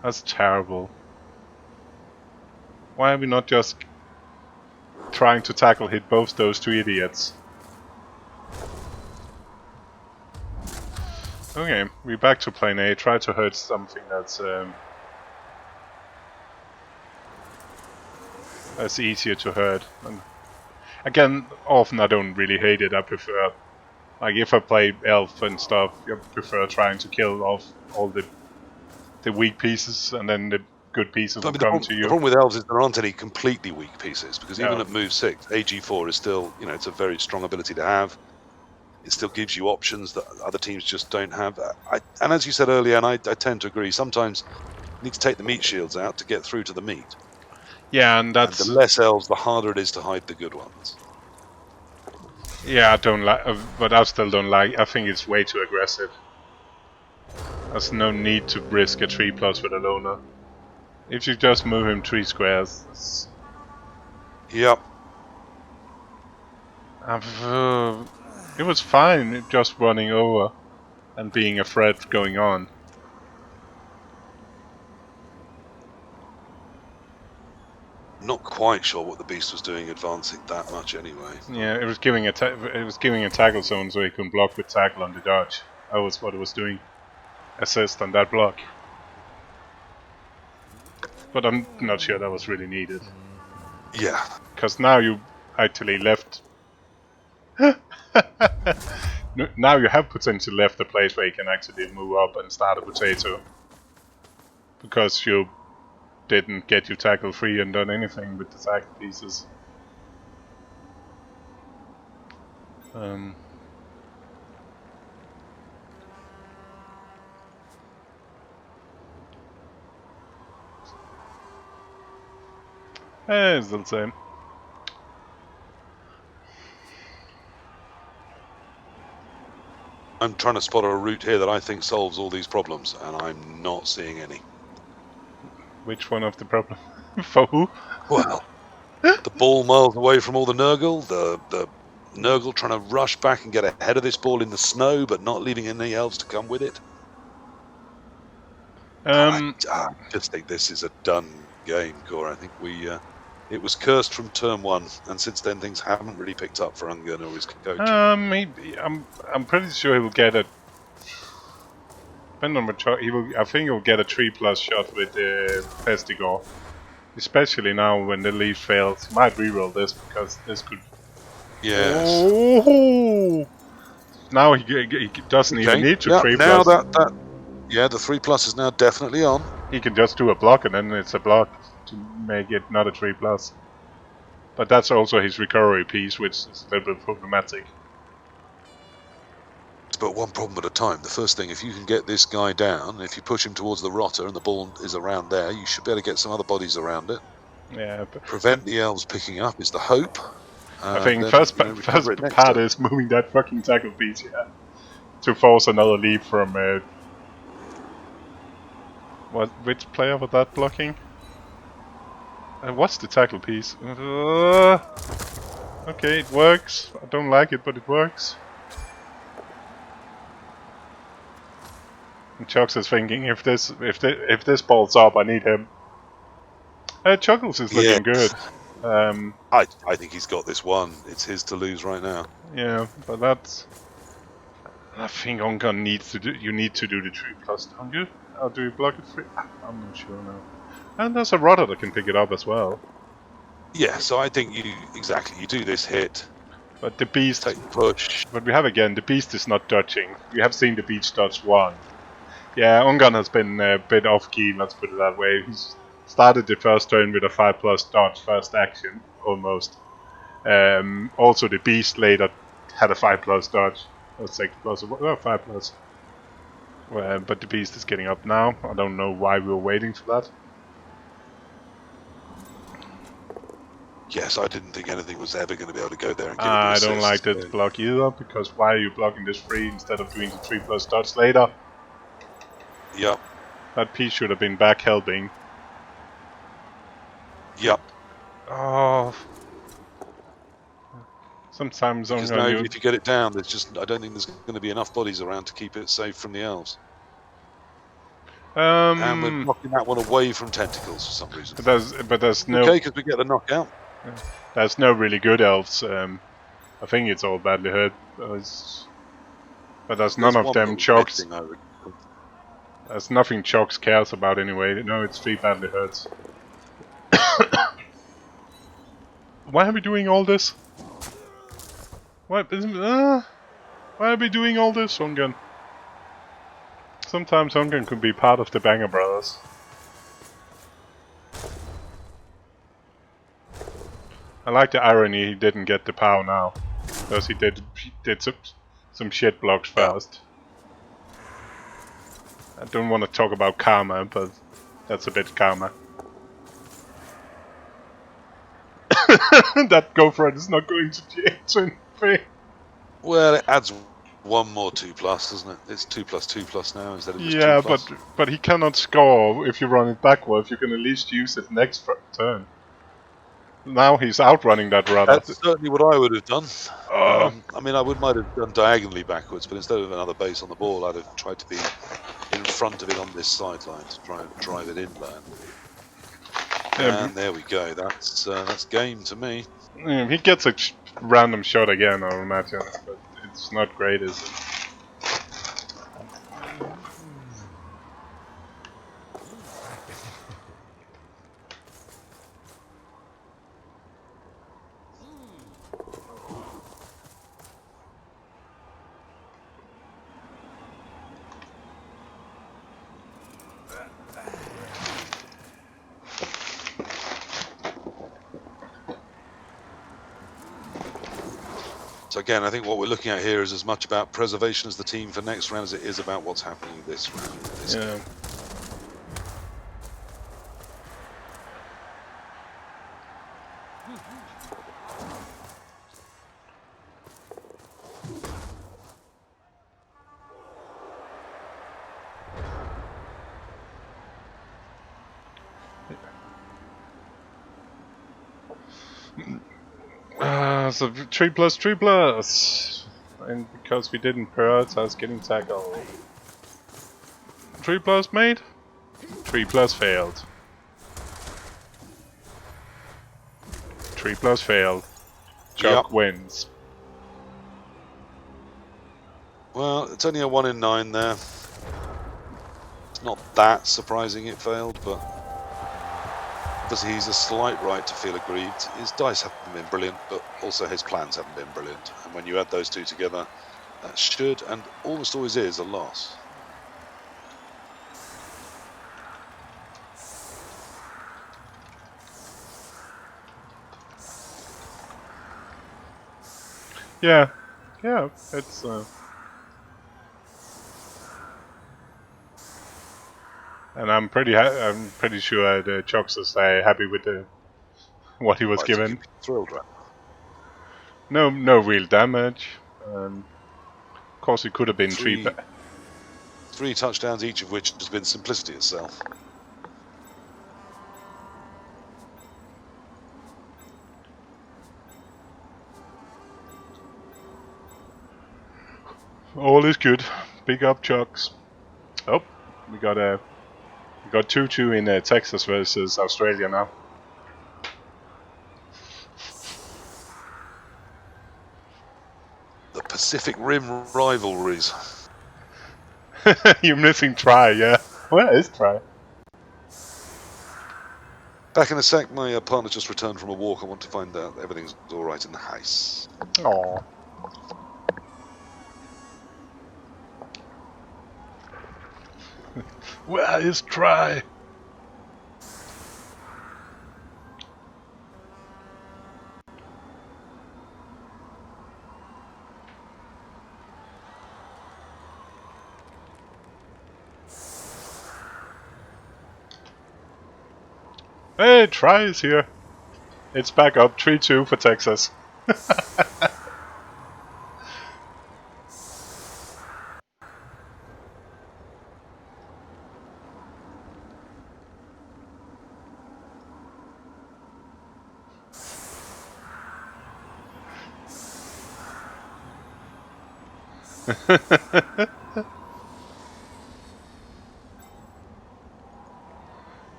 that's terrible. Why are we not just trying to tackle hit both those two idiots? Okay, we're back to plane A. Try to hurt something that's easier to hurt. And again, often I don't really hate it. I prefer, like if I play Elf and stuff, I prefer trying to kill off all the weak pieces, and then the good pieces will come to you. The problem with elves is there aren't any completely weak pieces, because even at move 6, AG4 is still, you know, it's a very strong ability to have. It still gives you options that other teams just don't have. And as you said earlier, and I tend to agree, sometimes you need to take the meat shields out to get through to the meat. Yeah, and that's... And the less elves, the harder it is to hide the good ones. Yeah, I don't like, but I still don't like. I think it's way too aggressive. There's no need to risk a 3+ with a loner. If you just move him 3 squares. Yep. It was fine just running over and being a threat going on. Not quite sure what the beast was doing advancing that much anyway. Yeah, it was giving a tackle zone so he can block with tackle on the dodge. That was what it was doing. Assist on that block. But I'm not sure that was really needed. Yeah. Because now you actually left... now you have potentially left a place where you can actually move up and start a potato. Because you didn't get your tackle free and done anything with the tackle pieces. It's the same. I'm trying to spot a route here that I think solves all these problems, and I'm not seeing any. Which one of the problem? For who? Well, the ball miles away from all the Nurgle, the Nurgle trying to rush back and get ahead of this ball in the snow, but not leaving any elves to come with it. I just think this is a done game, Core. I think it was cursed from turn 1, and since then things haven't really picked up for Ungern or his coach. Maybe I'm pretty sure he will get a. Depending on what he will, I think he'll get a 3+ shot with Pestigor. Especially now when the leaf fails. He might reroll this because this could. Yes. Oh! Now he doesn't even need to 3+. Now that yeah, the 3+ is now definitely on. He can just do a block and then it's a block to make it not a 3+. But that's also his recovery piece, which is a little bit problematic. But one problem at a time. The first thing, if you can get this guy down, if you push him towards the rotter and the ball is around there, you should be able to get some other bodies around it. Yeah. Prevent the elves picking up is the hope. I think first part is moving that fucking tackle piece, yeah, to force another leap from which player was that blocking? What's the tackle piece? Okay, it works. I don't like it, but it works. And Chugs is thinking, if this balls up, I need him. Chuggles is looking good. I think he's got this one. It's his to lose right now. Yeah, but that's. I think Ungern needs to do. You need to do the 3+, don't you? Or do you block it free? I'm not sure now. And there's a rudder that can pick it up as well. Yeah, so I think you do this hit. But the beast. Take the push. But we have again, the beast is not dodging. We have seen the beast dodge 1. Yeah, Ungern has been a bit off key, let's put it that way. He's started the first turn with a 5+ dodge, first action, almost. Also, the beast later had a 5+ dodge. Or 6+, or 5+. But the beast is getting up now. I don't know why we were waiting for that. Yes, I didn't think anything was ever going to be able to go there and give it the I assist. don't like that block either, because why are you blocking this 3 instead of doing the 3+ dots later? Yep, That piece should have been back helping. yep. Oh. Sometimes Because now if you get it down, there's just I don't think there's going to be enough bodies around to keep it safe from the elves. And we're knocking that one away from tentacles for some reason. but there's no Okay, because we get the knockout. there's no really good elves. I think it's all badly hurt. But there's none of them Chugs. There's nothing Chugs cares about anyway. No, it's 3 badly hurts. Why are we doing all this? Why are we doing all this, Ungern? Sometimes Ungern could be part of the Banger Brothers. I like the irony he didn't get the power now, because he did some shit blocks first. I don't want to talk about karma, but that's a bit karma. That GoFred is not going to change anything. Well, it adds one more 2+, doesn't it? It's 2+2+ now instead of just 2+. Yeah, but he cannot score if you run it backwards. You can at least use it next turn. Now he's outrunning that rudder. That's certainly what I would have done. I mean, might have done diagonally backwards, but instead of another base on the ball, I'd have tried to be in front of it on this sideline to try and drive it inland. And there we go. That's game to me. He gets a random shot again, I imagine, but it's not great, is it? So again, I think what we're looking at here is as much about preservation as the team for next round as it is about what's happening this round. Yeah. So 3+3+, and because we didn't prioritize getting tackled. 3+ made, 3+ failed. 3+ failed. Chug wins. Well, it's only a 1 in 9 there. It's not that surprising it failed, but obviously he's a slight right to feel aggrieved. His dice haven't been brilliant, but also his plans haven't been brilliant. And when you add those two together, that should, and almost always is, a loss. Yeah, it's and I'm pretty sure the Chugs is happy with what he was given. Thrilled, right? No real damage. Of course, it could have been three touchdowns, each of which has been simplicity itself. All is good. Big up, Chugs. Oh, we got 2-2 in Texas versus Australia now. The Pacific Rim rivalries. You're missing Try, yeah. Where is Try? Back in a sec, my partner just returned from a walk. I want to find out everything's alright in the house. Aww. Where is Try? Hey, Try is here. It's back up 3-2 for Texas.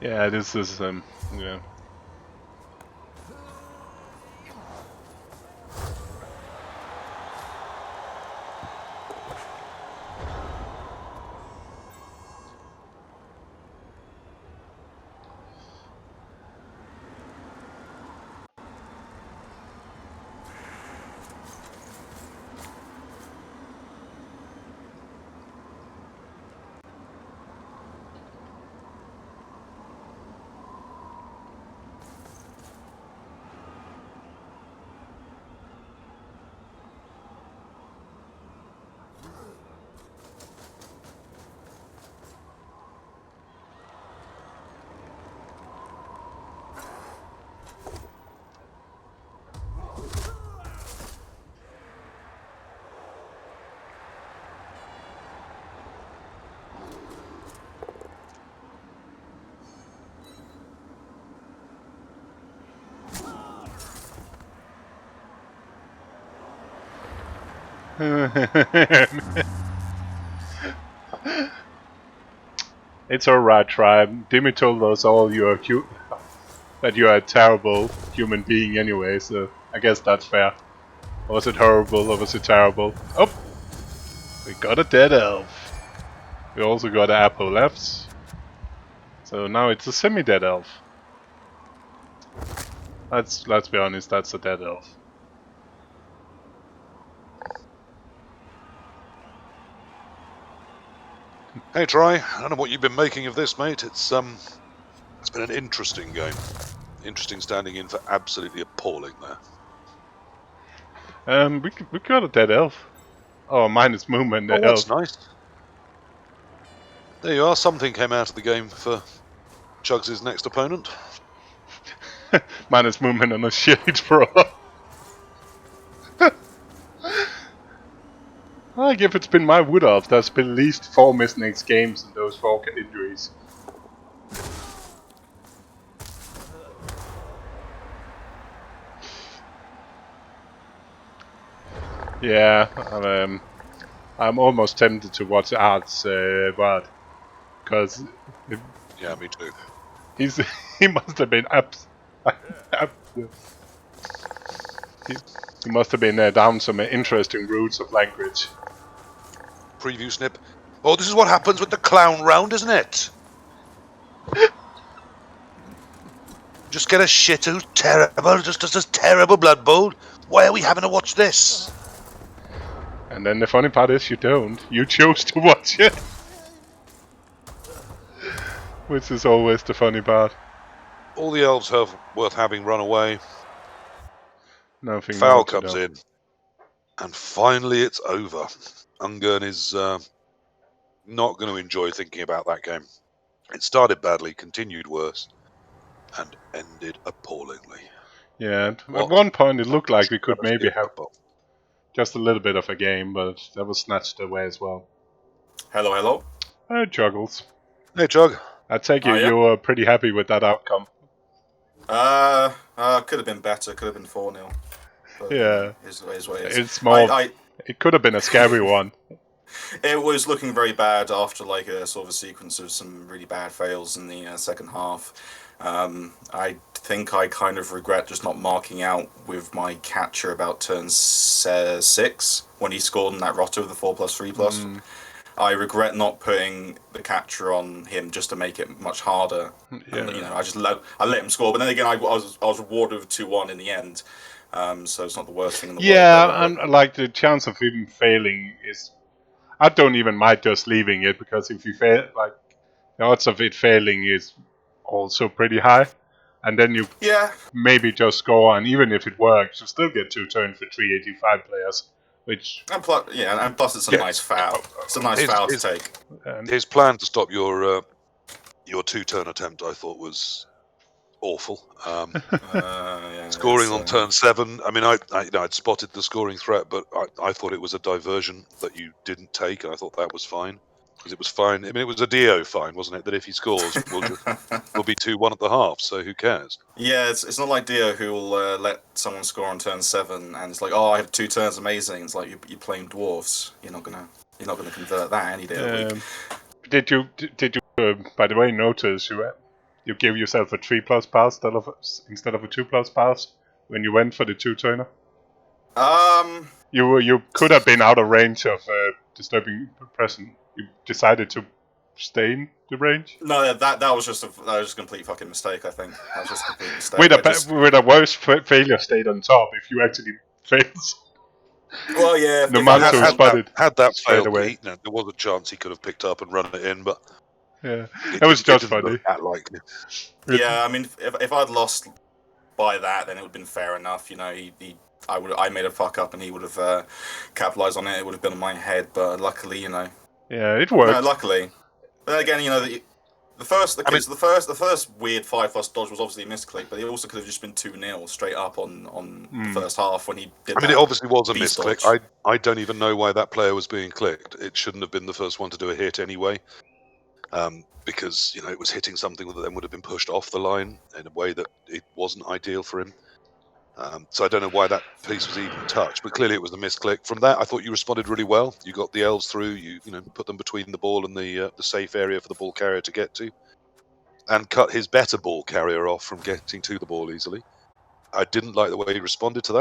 Yeah, this is yeah. It's alright, tribe. Dimmy told us all you're cute, that you are a terrible human being anyway, so I guess that's fair. Or was it horrible, or was it terrible? Oh! We got a dead elf. We also got an apple left. So now it's a semi-dead elf. Let's be honest, that's a dead elf. Hey, Troy. I don't know what you've been making of this, mate. It's been an interesting game. Interesting standing in for absolutely appalling there. We got a dead elf. Oh, minus movement, the Oh, that's elf. nice. There you are. Something came out of the game for Chugs' next opponent. Minus movement on a shade thrower. Like if it's been my wood elf, there's been at least 4 misnext games in those 4 injuries. Yeah, I'm almost tempted to watch Art's VOD, because Yeah, me too. he must have been he must have been down some interesting roots of language. Preview snip. Oh, this is what happens with the clown round, isn't it? Just get a shit who's terrible, just does this terrible Blood Bowl. Why are we having to watch this? And then the funny part is you don't. You chose to watch it. Which is always the funny part. All the elves have worth having run away. Nothing Foul more to comes know. in. And finally it's over. Ungern is not going to enjoy thinking about that game. It started badly, continued worse, and ended appallingly. Yeah, at one point it looked like we could maybe have Football. just a little bit of a game, but that was snatched away as well. Hello, hello. Juggles. Hey, Chug. I take it Yeah. you were pretty happy with that outcome. Could have been better. Could have been 4-0. But, Yeah. Is what it is. It's more. It could have been a scary one. It was looking very bad after like a sort of a sequence of some really bad fails in the second half. I think I kind of regret just not marking out with my catcher about turn 6 when he scored in that rotter with the 4+3+. I regret not putting the catcher on him just to make it much harder. Yeah. And, you know, I let him score, but then again, I was rewarded with 2-1 in the end. So it's not the worst thing in the world. Yeah, and like the chance of him failing is, I don't even mind just leaving it, because if you fail, like the odds of it failing is also pretty high, and then you maybe just score, and even if it works, you still get 2 turns for 385 players, which and plus it's a nice foul. It's a nice foul to take. His plan to stop your 2-turn attempt, I thought, was awful. Yeah, Scoring it's, on turn 7. I mean, I'd spotted the scoring threat, but I thought it was a diversion that you didn't take, and I thought that was fine because it was fine. I mean, it was a Dio fine, wasn't it? That if he scores, we'll be 2-1 at the half. So who cares? Yeah, it's not like Dio who will let someone score on turn 7 and it's like, oh, I had 2 turns, amazing. It's like you're playing dwarves. You're not gonna convert that any day of the week. Did you by the way, notice you gave yourself a 3+ pass instead of a 2+ pass when you went for the 2-turner? You could have been out of range of disturbing present. You decided to stay in the range No, that was just a complete fucking mistake. I think that was just a complete mistake. with a worse failure state on top. If you actually failed, Well, yeah. the if I monster had- spotted Had that straight failed, away. there was a chance he could have picked up and run it in, but Yeah, it it was just didn't funny. look that likely. Yeah, I mean, if I'd lost by that, then it would have been fair enough. You know, I made a fuck up, and he would have capitalized on it. It would have been on my head, but luckily, you know. Yeah, it worked. No, luckily. But then again, you know, the first weird 5+ dodge was obviously a misclick, but it also could have just been 2-0 straight up on the first half when he did. I mean, it obviously was a beast misclick. dodge. I don't even know why that player was being clicked. It shouldn't have been the first one to do a hit anyway, because it was hitting something that then would have been pushed off the line in a way that it wasn't ideal for him. So I don't know why that piece was even touched, but clearly it was a misclick. From that, I thought you responded really well. You got the elves through. You put them between the ball and the safe area for the ball carrier to get to, and cut his better ball carrier off from getting to the ball easily. I didn't like the way he responded to that.